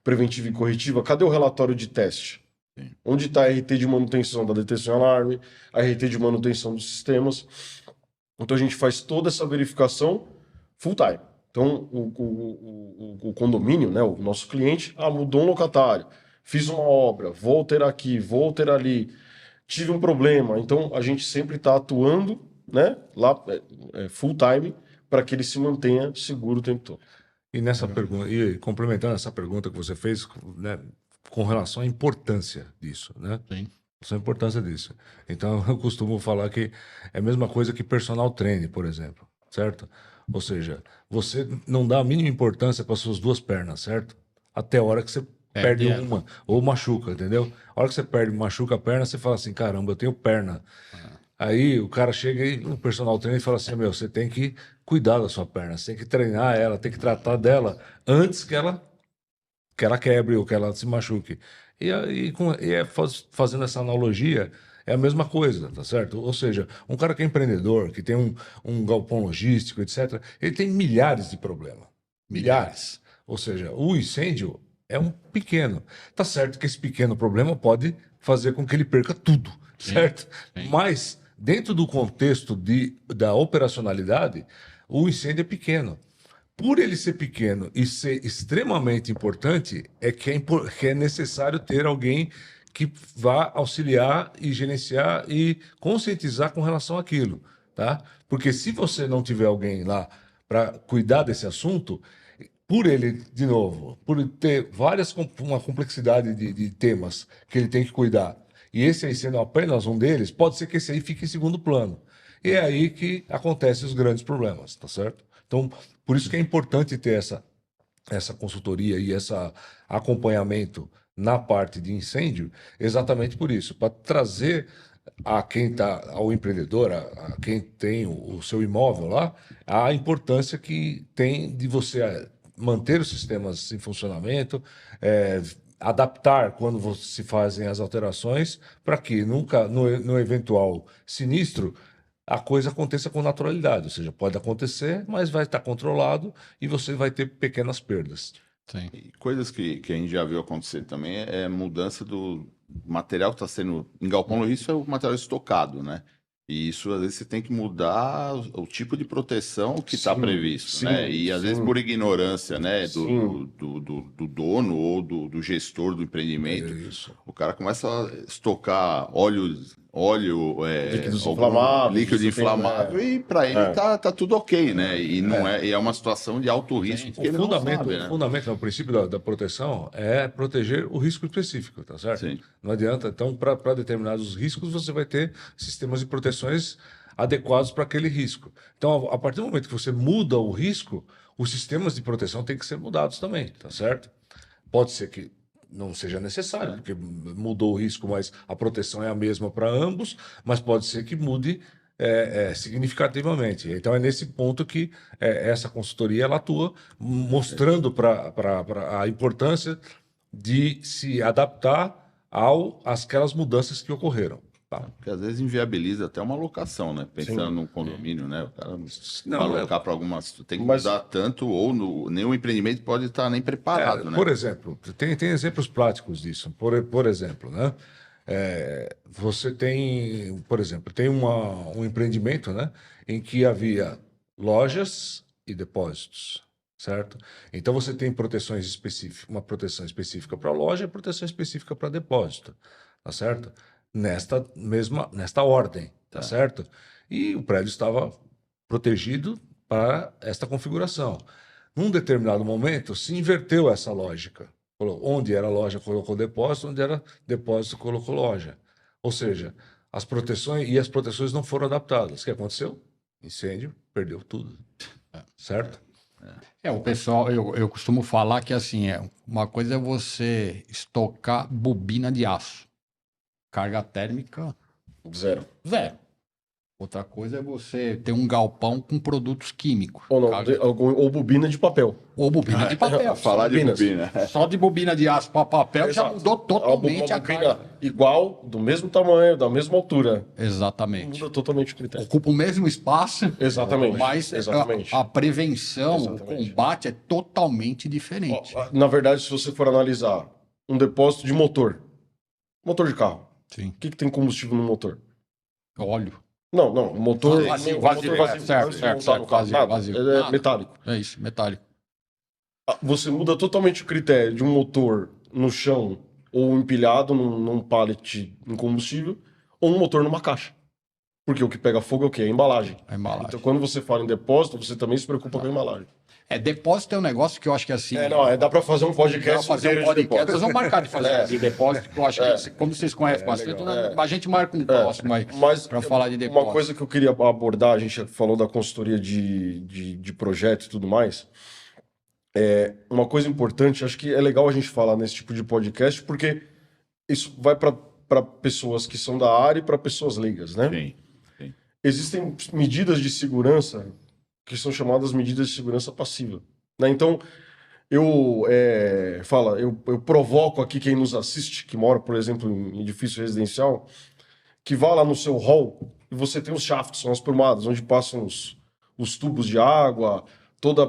preventiva e corretiva. Cadê o relatório de teste? Sim. Onde está a RT de manutenção da detecção e alarme, a RT de manutenção dos sistemas? Então a gente faz toda essa verificação full time. Então o condomínio, né, o nosso cliente, mudou um locatário, fiz uma obra, vou ter aqui, vou ter ali, tive um problema. Então a gente sempre está atuando, né, lá full time para que ele se mantenha seguro o tempo todo. E nessa pergunta, e complementando essa pergunta que você fez, né, com relação à importância disso, né? Sim. A importância disso. Então, eu costumo falar que é a mesma coisa que personal training, por exemplo, certo? Ou seja, você não dá a mínima importância para suas duas pernas, certo? Até a hora que você perde uma, ou machuca, entendeu? A hora que você machuca a perna, você fala assim, caramba, eu tenho perna. Aí o cara chega e o personal trainer fala assim, meu, você tem que cuidar da sua perna, você tem que treinar ela, tem que tratar dela antes que ela quebre ou que ela se machuque. Fazendo essa analogia, é a mesma coisa, tá certo? Ou seja, um cara que é empreendedor, que tem um galpão logístico, etc., ele tem milhares de problemas. Milhares. Ou seja, o incêndio é um pequeno. Tá certo que esse pequeno problema pode fazer com que ele perca tudo, certo? sim. Mas, dentro do contexto da operacionalidade, o incêndio é pequeno. Por ele ser pequeno e ser extremamente importante, que é necessário ter alguém que vá auxiliar e gerenciar e conscientizar com relação àquilo, tá? Porque se você não tiver alguém lá para cuidar desse assunto, por ele, de novo, por ele ter uma complexidade de temas que ele tem que cuidar, e esse aí sendo apenas um deles, pode ser que esse aí fique em segundo plano. E é aí que acontecem os grandes problemas, tá certo? Então, por isso que é importante ter essa consultoria e esse acompanhamento na parte de incêndio, exatamente por isso, para trazer a quem está, ao empreendedor, a quem tem o seu imóvel lá, a importância que tem de você manter os sistemas em funcionamento, adaptar quando se fazem as alterações, para que nunca, no eventual sinistro, a coisa aconteça com naturalidade. Ou seja, pode acontecer, mas vai estar controlado e você vai ter pequenas perdas. Sim. E coisas que a gente já viu acontecer também é mudança do material que está sendo... Em galpão logístico é o material estocado, né? E isso, às vezes, você tem que mudar o tipo de proteção que está Sim, previsto, sim, né? E, às vezes, sim. por ignorância, né? Sim. Do dono ou do gestor do empreendimento, Isso. o cara começa a estocar óleo, Líquidos algum inflamáveis, líquido você tem, inflamável, e para ele tá tudo ok, né? E não e é uma situação de alto risco que O ele não fundamento, sabe, né? o fundamento, o princípio da proteção é proteger o risco específico, tá certo? Sim. Não adianta. Então, para determinados riscos, você vai ter sistemas de proteções adequados para aquele risco. Então, a partir do momento que você muda o risco, os sistemas de proteção têm que ser mudados também, tá certo? Pode ser que não seja necessário, porque mudou o risco, mas a proteção é a mesma para ambos, mas pode ser que mude significativamente. Então é nesse ponto que essa consultoria ela atua, mostrando para a importância de se adaptar àquelas mudanças que ocorreram. Tá? Porque às vezes inviabiliza até uma locação, né? Pensando num condomínio, né? O cara Não, alocar para algumas. Tem que Mas- mudar tanto, ou nenhum empreendimento pode estar nem preparado, né? Por exemplo, tem exemplos práticos disso. Por exemplo, né? Você tem, por exemplo, tem um empreendimento, né, em que havia lojas e depósitos, certo? Então você tem proteções específicas, uma proteção específica para loja e proteção específica para depósito, tá certo? Nesta ordem, tá certo? E o prédio estava protegido para esta configuração. Num determinado momento, se inverteu essa lógica. Onde era loja, colocou depósito, onde era depósito, colocou loja. Ou seja, as proteções não foram adaptadas. O que aconteceu? Incêndio, perdeu tudo. Certo? O pessoal, eu costumo falar que assim, uma coisa é você estocar bobina de aço. Carga térmica, Zero. zero. Outra coisa é você ter um galpão com produtos químicos. Ou não, Carga- ou bobina de papel. Ou bobina de papel. Falar de bobinas. bobina. Só de bobina de aço para papel já Exato. mudou totalmente Uma a bobina carga. igual, do mesmo tamanho, da mesma altura. Exatamente. Muda totalmente o critério. Ocupa o mesmo espaço, Exatamente. mas Exatamente. a prevenção, Exatamente. o combate é totalmente diferente. Na verdade, se você for analisar um depósito de motor de carro, Sim. o que tem combustível no motor? Óleo. Não, o motor Vazio, o vazio, motor certo, antes de certo, montar certo, no carro, vazio, nada, vazio. ele é Nada. metálico. É isso, metálico. Você muda totalmente o critério de um motor no chão ou empilhado num pallet em combustível ou um motor numa caixa. Porque o que pega fogo é o quê? A embalagem. A embalagem. Então, quando você fala em depósito, você também se preocupa com a embalagem. Depósito é um negócio que eu acho que assim. Dá pra fazer um Dá pra podcast fazer inteiro um de podcast. depósito. Nós vamos marcar de fazer de depósito, que eu acho que, como vocês conhecem bastante, a gente marca um próximo aí Mas para falar de depósito. uma coisa que eu queria abordar, a gente falou da consultoria de projeto e tudo mais. Uma coisa importante, acho que é legal a gente falar nesse tipo de podcast, porque isso vai para pessoas que são da área e para pessoas leigas, né? Sim. existem medidas de segurança que são chamadas medidas de segurança passiva, né? Então, eu provoco aqui quem nos assiste, que mora, por exemplo, em edifício residencial, que vá lá no seu hall e você tem os shafts, são as prumadas, onde passam os tubos de água, toda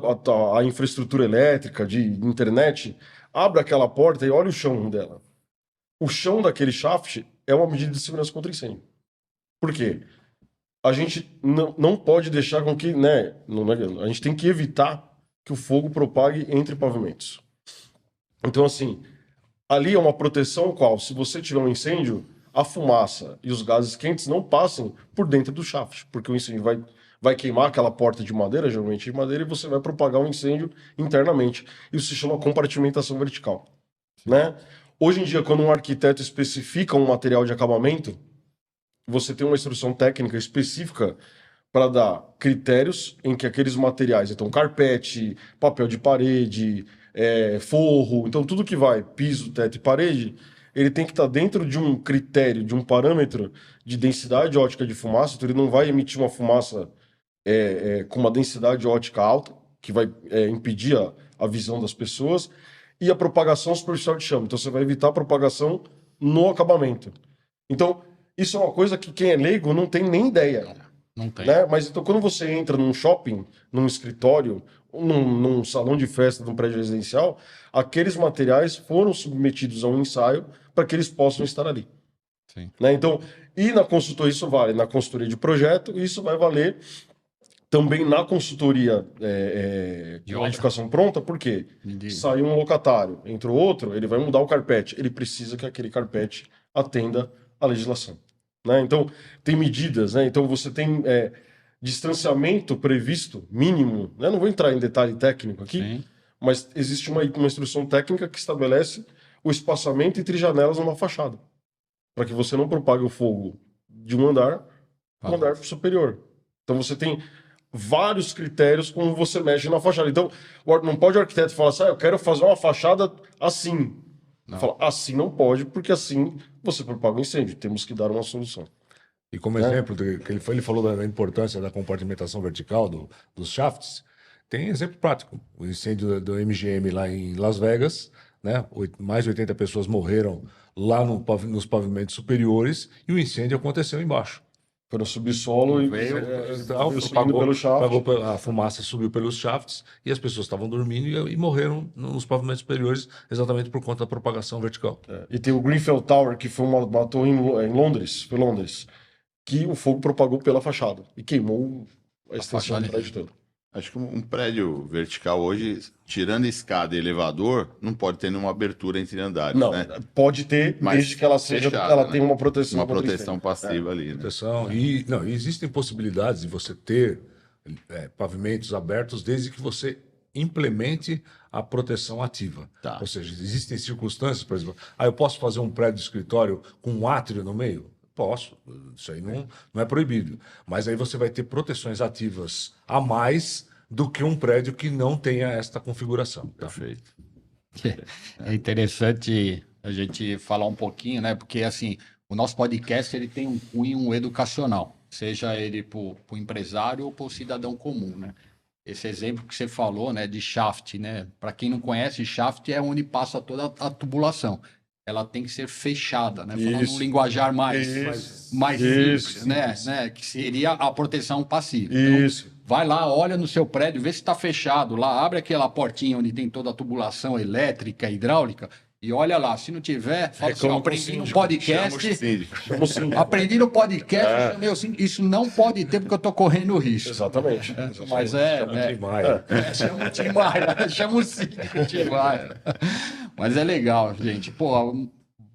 a infraestrutura elétrica, de internet. Abre aquela porta e olha o chão dela. O chão daquele shaft é uma medida de segurança contra incêndio. Por quê? A gente não pode deixar com que, né? A gente tem que evitar que o fogo propague entre pavimentos. Então, assim, ali é uma proteção qual, se você tiver um incêndio, a fumaça e os gases quentes não passem por dentro do shaft, porque o incêndio vai queimar aquela porta de madeira, geralmente de madeira, e você vai propagar um incêndio internamente. Isso se chama compartimentação vertical, né? Hoje em dia, quando um arquiteto especifica um material de acabamento, você tem uma instrução técnica específica para dar critérios em que aqueles materiais, então carpete, papel de parede, forro, então tudo que vai, piso, teto e parede, ele tem que estar dentro de um critério, de um parâmetro de densidade ótica de fumaça, então ele não vai emitir uma fumaça com uma densidade ótica alta, que vai impedir a visão das pessoas, e a propagação superficial de chama. Então você vai evitar a propagação no acabamento. Então, isso é uma coisa que quem é leigo não tem nem ideia. Não tem. Né? Mas então, quando você entra num shopping, num escritório, num salão de festa de um prédio residencial, aqueles materiais foram submetidos a um ensaio para que eles possam estar ali. Sim. Né? Então, e na consultoria, isso vale na consultoria de projeto, e isso vai valer também na consultoria de uma edificação pronta, porque saiu um locatário, entrou outro, ele vai mudar o carpete, ele precisa que aquele carpete atenda à legislação. Né? Então, tem medidas, né? Então você tem distanciamento previsto, mínimo, né? Não vou entrar em detalhe técnico aqui, Sim. mas existe uma instrução técnica que estabelece o espaçamento entre janelas numa fachada, para que você não propague o fogo de um andar para um andar superior. Então você tem vários critérios como você mexe na fachada. Então, não pode o arquiteto falar assim, eu quero fazer uma fachada assim. Fala, assim não pode, porque assim você propaga um incêndio. Temos que dar uma solução. E como exemplo, que ele falou da importância da compartimentação vertical dos shafts, tem exemplo prático. O incêndio do MGM lá em Las Vegas, né? Mais de 80 pessoas morreram lá nos pavimentos superiores e o incêndio aconteceu embaixo. Foi no subsolo e veio pelo shaft. A fumaça subiu pelos shafts e as pessoas estavam dormindo e morreram nos pavimentos superiores exatamente por conta da propagação vertical. E tem o Grenfell Tower, que foi uma torre em Londres, foi Londres, que o fogo propagou pela fachada e queimou a extensão do prédio todo. Acho que um prédio vertical hoje, tirando escada e elevador, não pode ter nenhuma abertura entre andares, não, né? Pode ter, mas desde que ela seja, fechada, ela né? tenha uma proteção. Uma proteção passiva ali, né? Proteção. E existem possibilidades de você ter pavimentos abertos desde que você implemente a proteção ativa. Tá. Ou seja, existem circunstâncias, por exemplo, eu posso fazer um prédio de escritório com um átrio no meio? Posso, isso aí não é proibido. Mas aí você vai ter proteções ativas a mais do que um prédio que não tenha esta configuração. Tá? Perfeito. É interessante a gente falar um pouquinho, né? Porque, assim, o nosso podcast ele tem um cunho educacional, seja ele para o empresário ou para o cidadão comum, né? Esse exemplo que você falou, né, de shaft, né? Para quem não conhece, shaft é onde passa toda a tubulação. Ela tem que ser fechada, né? Falando um linguajar mais simples, né? Que seria a proteção passiva. Isso. Então, vai lá, olha no seu prédio, vê se está fechado lá, abre aquela portinha onde tem toda a tubulação elétrica, hidráulica, e olha lá. Se não tiver, fala assim, aprendi no podcast. Aprendi no podcast, chamei o síndico. Isso não pode ter porque eu estou correndo risco. Exatamente. Mas chama o síndico Tim Maia. Mas é legal, gente. Pô, um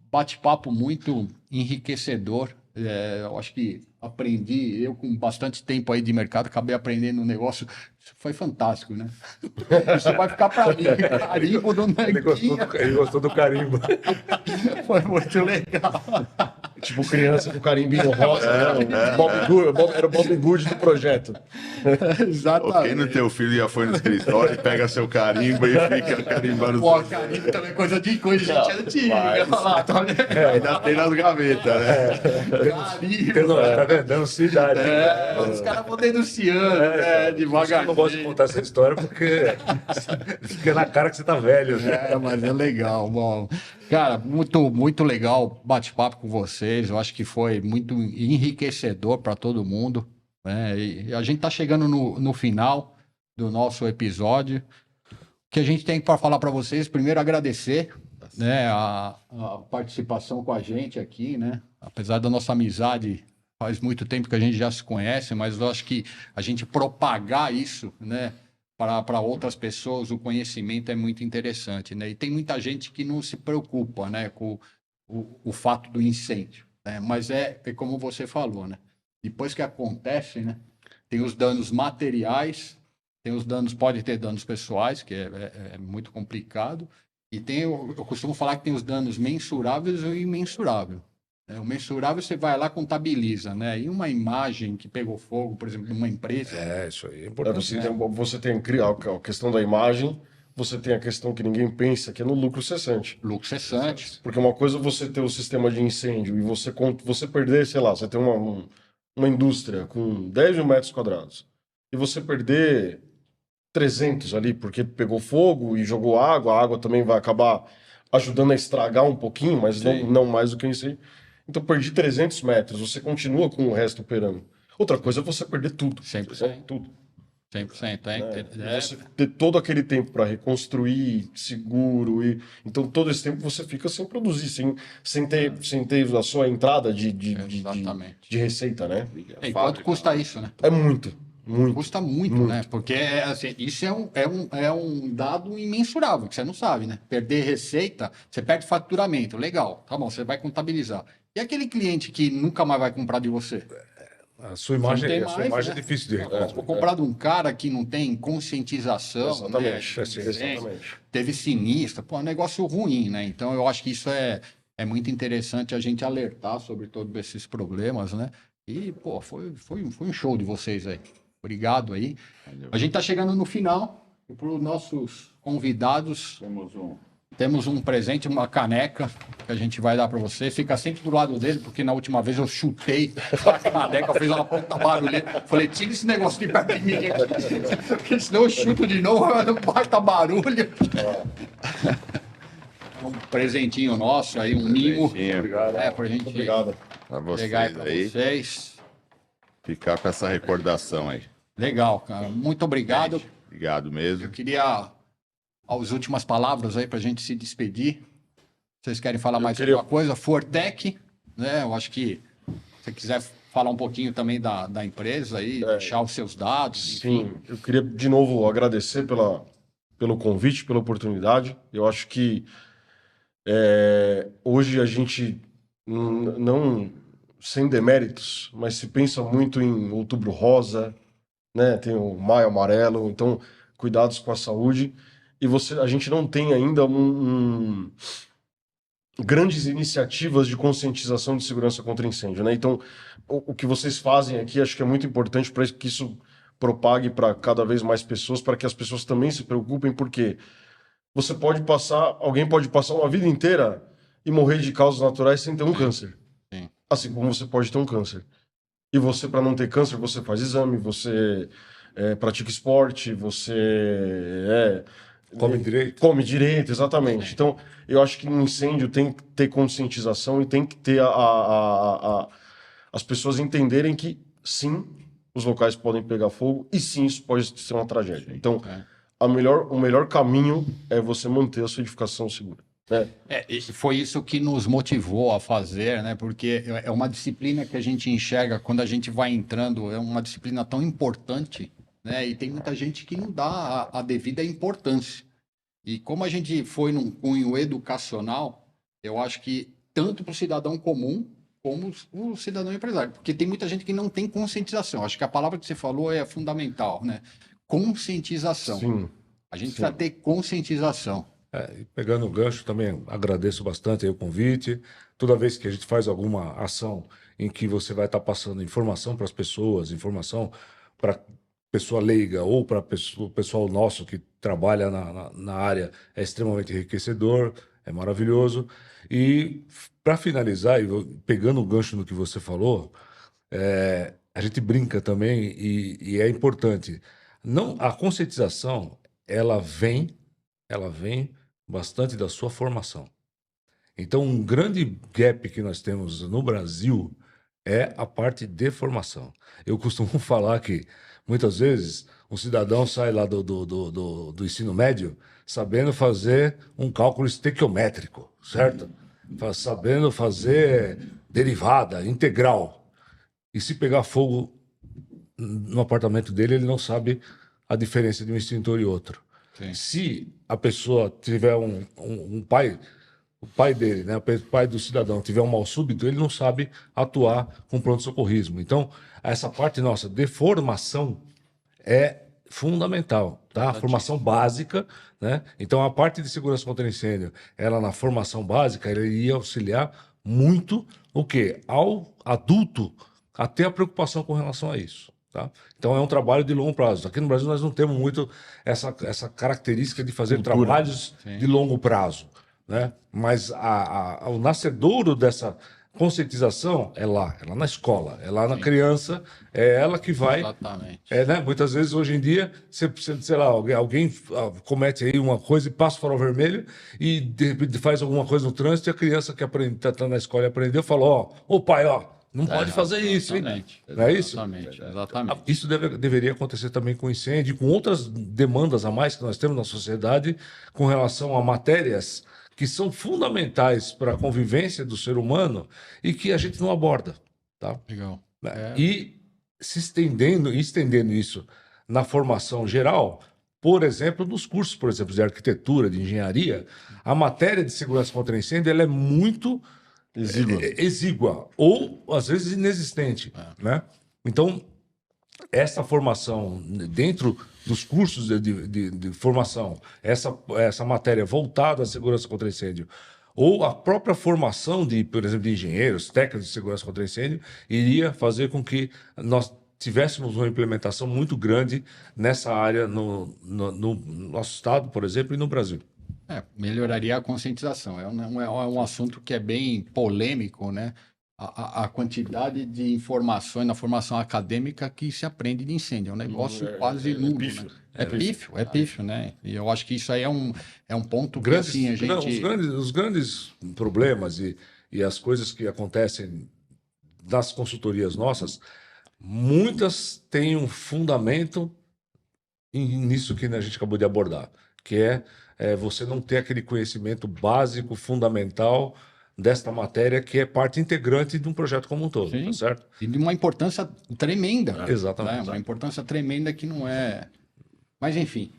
bate-papo muito enriquecedor. Eu acho que aprendi, eu com bastante tempo aí de mercado, acabei aprendendo um negócio, foi fantástico, né? Isso vai ficar para mim, carimbo do Nanquinha. Ele gostou do carimbo. Foi muito legal. Tipo criança com carimbinho rosa, era o Bob Good do projeto. Ou quem no teu filho já foi no escritório, pega seu carimbo e fica carimbando. Pô, carimbo também é coisa de gente antiga. Olha lá, tá vendo? Ainda tem nas gavetas, né? Carimbo. Tá vendo? Dando sua idade. Os caras vão denunciando, né? Eu Devagarzinho. não gosto de contar essa história porque fica na cara que você tá velho, né? Mas é legal, bom. Cara, muito legal bate-papo com vocês. Eu acho que foi muito enriquecedor para todo mundo, né? E a gente tá chegando no final do nosso episódio. O que a gente tem para falar para vocês, primeiro agradecer, né, a participação com a gente aqui, né? Apesar da nossa amizade, faz muito tempo que a gente já se conhece, mas eu acho que a gente propagar isso, né, para outras pessoas, o conhecimento é muito interessante, né? E tem muita gente que não se preocupa, né, com o fato do incêndio, né? Mas é como você falou, né? Depois que acontece, né, tem os danos materiais, tem os danos, pode ter danos pessoais, que é muito complicado, e tem, eu costumo falar que tem os danos mensuráveis e imensuráveis. O mensurável você vai lá, contabiliza, né? E uma imagem que pegou fogo, por exemplo, de uma empresa. Isso aí é importante. Você tem a questão da imagem, você tem a questão que ninguém pensa, que é no lucro cessante. Lucro cessante. Porque uma coisa é você ter o sistema de incêndio e você perder, sei lá, você tem uma indústria com 10 mil metros quadrados e você perder 300 ali porque pegou fogo e jogou água, a água também vai acabar ajudando a estragar um pouquinho, mas não mais do que incêndio. Então, perdi 300 metros, você continua com o resto operando. Outra coisa é você perder tudo. 100%. Tudo. 100%. E você ter todo aquele tempo para reconstruir, seguro. Então, todo esse tempo você fica sem produzir, sem ter a sua entrada de receita, né? E quanto custa isso, né? É muito. Muito. Custa muito, né? Porque assim, isso é um dado imensurável, que você não sabe, né? Perder receita, você perde faturamento, legal, tá bom, você vai contabilizar. E aquele cliente que nunca mais vai comprar de você? A sua imagem, Não tem a sua mais, imagem né? é difícil de recuperar. Vou comprar de um cara que não tem conscientização, Exatamente. né? Exatamente. Teve sinistro, pô, é um negócio ruim, né? Então eu acho que isso é muito interessante a gente alertar sobre todos esses problemas, né? E, pô, foi um show de vocês aí. Obrigado aí. Valeu. A gente está chegando no final. E para os nossos convidados, temos um presente, uma caneca que a gente vai dar para você. Fica sempre do lado dele, porque na última vez eu chutei a caneca, fez uma puta barulheta. Falei, tira esse negócio de perto de mim, porque senão eu chuto de novo, vai dar um baita barulho. Um presentinho nosso aí, um mimo. Obrigado. Pra gente Obrigado. Pra vocês pegar aí para aí, vocês. ficar com essa recordação aí. Legal, cara. Muito obrigado. Obrigado mesmo. Eu queria as últimas palavras aí para a gente se despedir. Vocês querem falar mais alguma coisa? Fortec, né? Eu acho que se você quiser falar um pouquinho também da empresa aí, deixar os seus dados. Sim, eu queria de novo agradecer pelo convite, pela oportunidade. Eu acho que hoje a gente não, sem deméritos, mas se pensa muito em Outubro Rosa, né? Tem o Maio Amarelo, então cuidados com a saúde. E a gente não tem ainda grandes iniciativas de conscientização de segurança contra incêndio, né? Então, o que vocês fazem aqui, acho que é muito importante para que isso propague para cada vez mais pessoas, para que as pessoas também se preocupem, porque alguém pode passar uma vida inteira e morrer de causas naturais sem ter um câncer. Sim. Assim como você pode ter um câncer. E você, para não ter câncer, você faz exame, você pratica esporte, você Come direito. Come direito, exatamente. Então, eu acho que no incêndio tem que ter conscientização e tem que ter as pessoas entenderem que, sim, os locais podem pegar fogo e, sim, isso pode ser uma tragédia. Então, o melhor caminho é você manter a sua edificação segura. E foi isso que nos motivou a fazer, né? Porque é uma disciplina que a gente enxerga quando a gente vai entrando, é uma disciplina tão importante, né? E tem muita gente que não dá a devida importância. E como a gente foi num cunho educacional, eu acho que tanto para o cidadão comum como o cidadão empresário, porque tem muita gente que não tem conscientização. Acho que a palavra que você falou é fundamental, né? Conscientização. Sim. A gente precisa ter conscientização. E pegando o gancho, também agradeço bastante aí o convite. toda vez que a gente faz alguma ação em que você vai estar passando informação para as pessoas, informação para pessoa leiga ou para o pessoal nosso que trabalha na área, é extremamente enriquecedor, é maravilhoso. E para finalizar, pegando o gancho no que você falou, a gente brinca também e é importante. Não, a conscientização, ela vem bastante da sua formação. Então, um grande gap que nós temos no Brasil é a parte de formação. Eu costumo falar que, muitas vezes, um cidadão sai lá do ensino médio sabendo fazer um cálculo estequiométrico, certo? Sabendo fazer derivada, integral. E se pegar fogo no apartamento dele, ele não sabe a diferença de um extintor e outro. Sim. Se a pessoa tiver um pai, o pai dele, né, o pai do cidadão, tiver um mal súbito, ele não sabe atuar com pronto-socorrismo. Então, essa parte nossa de formação é fundamental, tá? A formação básica, né? Então, a parte de segurança contra incêndio, ela na formação básica, ela iria auxiliar muito o quê? Ao adulto a ter a preocupação com relação a isso. Tá? Então é um trabalho de longo prazo. Aqui no Brasil nós não temos muito essa característica de fazer trabalhos de longo prazo, né? Mas o nascedouro dessa conscientização é lá na escola, é lá na criança, é ela que vai. Exatamente. Né? Muitas vezes hoje em dia, sei lá, alguém comete aí uma coisa e passa o farol vermelho e de repente faz alguma coisa no trânsito e a criança que está na escola e aprendeu falou: ô pai, não pode fazer isso, hein? Não é isso? Exatamente. Isso deveria acontecer também com incêndio, com outras demandas a mais que nós temos na sociedade com relação a matérias que são fundamentais para a convivência do ser humano e que a gente não aborda. Tá? Legal. E se estendendo isso na formação geral, por exemplo, nos cursos, por exemplo, de arquitetura, de engenharia, a matéria de segurança contra incêndio ela é muito exígua ou às vezes inexistente, né? Então essa formação dentro dos cursos de formação, essa matéria voltada à segurança contra incêndio ou a própria formação por exemplo, de engenheiros, técnicos de segurança contra incêndio, iria fazer com que nós tivéssemos uma implementação muito grande nessa área no nosso estado, por exemplo, e no Brasil. Melhoraria a conscientização. É um assunto que é bem polêmico, né? A quantidade de informações na formação acadêmica que se aprende de incêndio. É um negócio quase nulo. Pífio. Né? É pífio, né? E eu acho que isso aí é um ponto que assim, a gente... Os grandes problemas e as coisas que acontecem nas consultorias nossas, muitas têm um fundamento nisso que a gente acabou de abordar, que é você não ter aquele conhecimento básico, fundamental desta matéria, que é parte integrante de um projeto como um todo, Sim. tá certo? E de uma importância tremenda. Exatamente. Né? Uma importância tremenda que não é... Mas, enfim,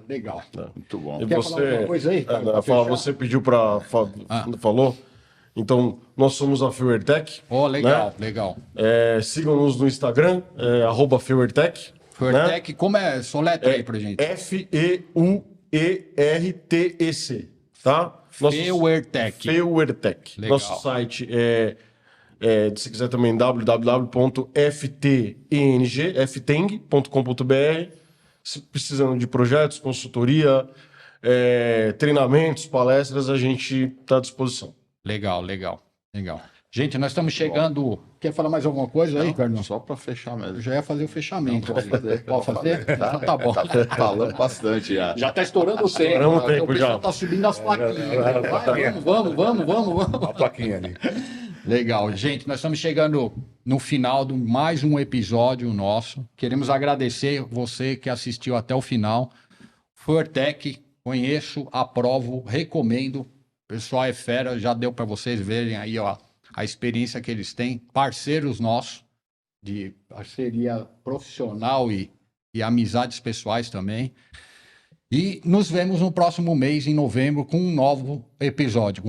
legal. Muito bom. E Quer falar alguma coisa aí? Você pediu para... Falou? Então, nós somos a FewerTech. Legal, né? legal. Sigam-nos no Instagram, @FewerTech. FewerTech, como é? Soletra aí pra gente. FEUERTEC, tá? FewerTech. FewerTech. Legal. Nosso site se quiser também, www.fteng.com.br. Se precisando de projetos, consultoria, treinamentos, palestras, a gente está à disposição. Legal. Gente, nós estamos chegando... Quer falar mais alguma coisa aí, Carlos? Só para fechar mesmo. Eu já ia fazer o fechamento. Pode fazer. Pode fazer? Então tá bom. Tá falando bastante já. Já está estourando o tempo. Estouramos o tempo O pessoal já. está subindo as plaquinhas. Vamos. Uma plaquinha ali. Legal. Gente, nós estamos chegando no final de mais um episódio nosso. Queremos agradecer você que assistiu até o final. FewerTech, conheço, aprovo, recomendo. O pessoal é fera, já deu para vocês verem aí, ó, a experiência que eles têm. Parceiros nossos, de parceria profissional e amizades pessoais também. E nos vemos no próximo mês, em novembro, com um novo episódio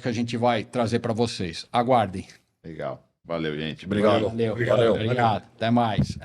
que a gente vai trazer para vocês. Aguardem. Legal. Valeu, gente. Obrigado. Valeu. Valeu. Obrigado. Até mais.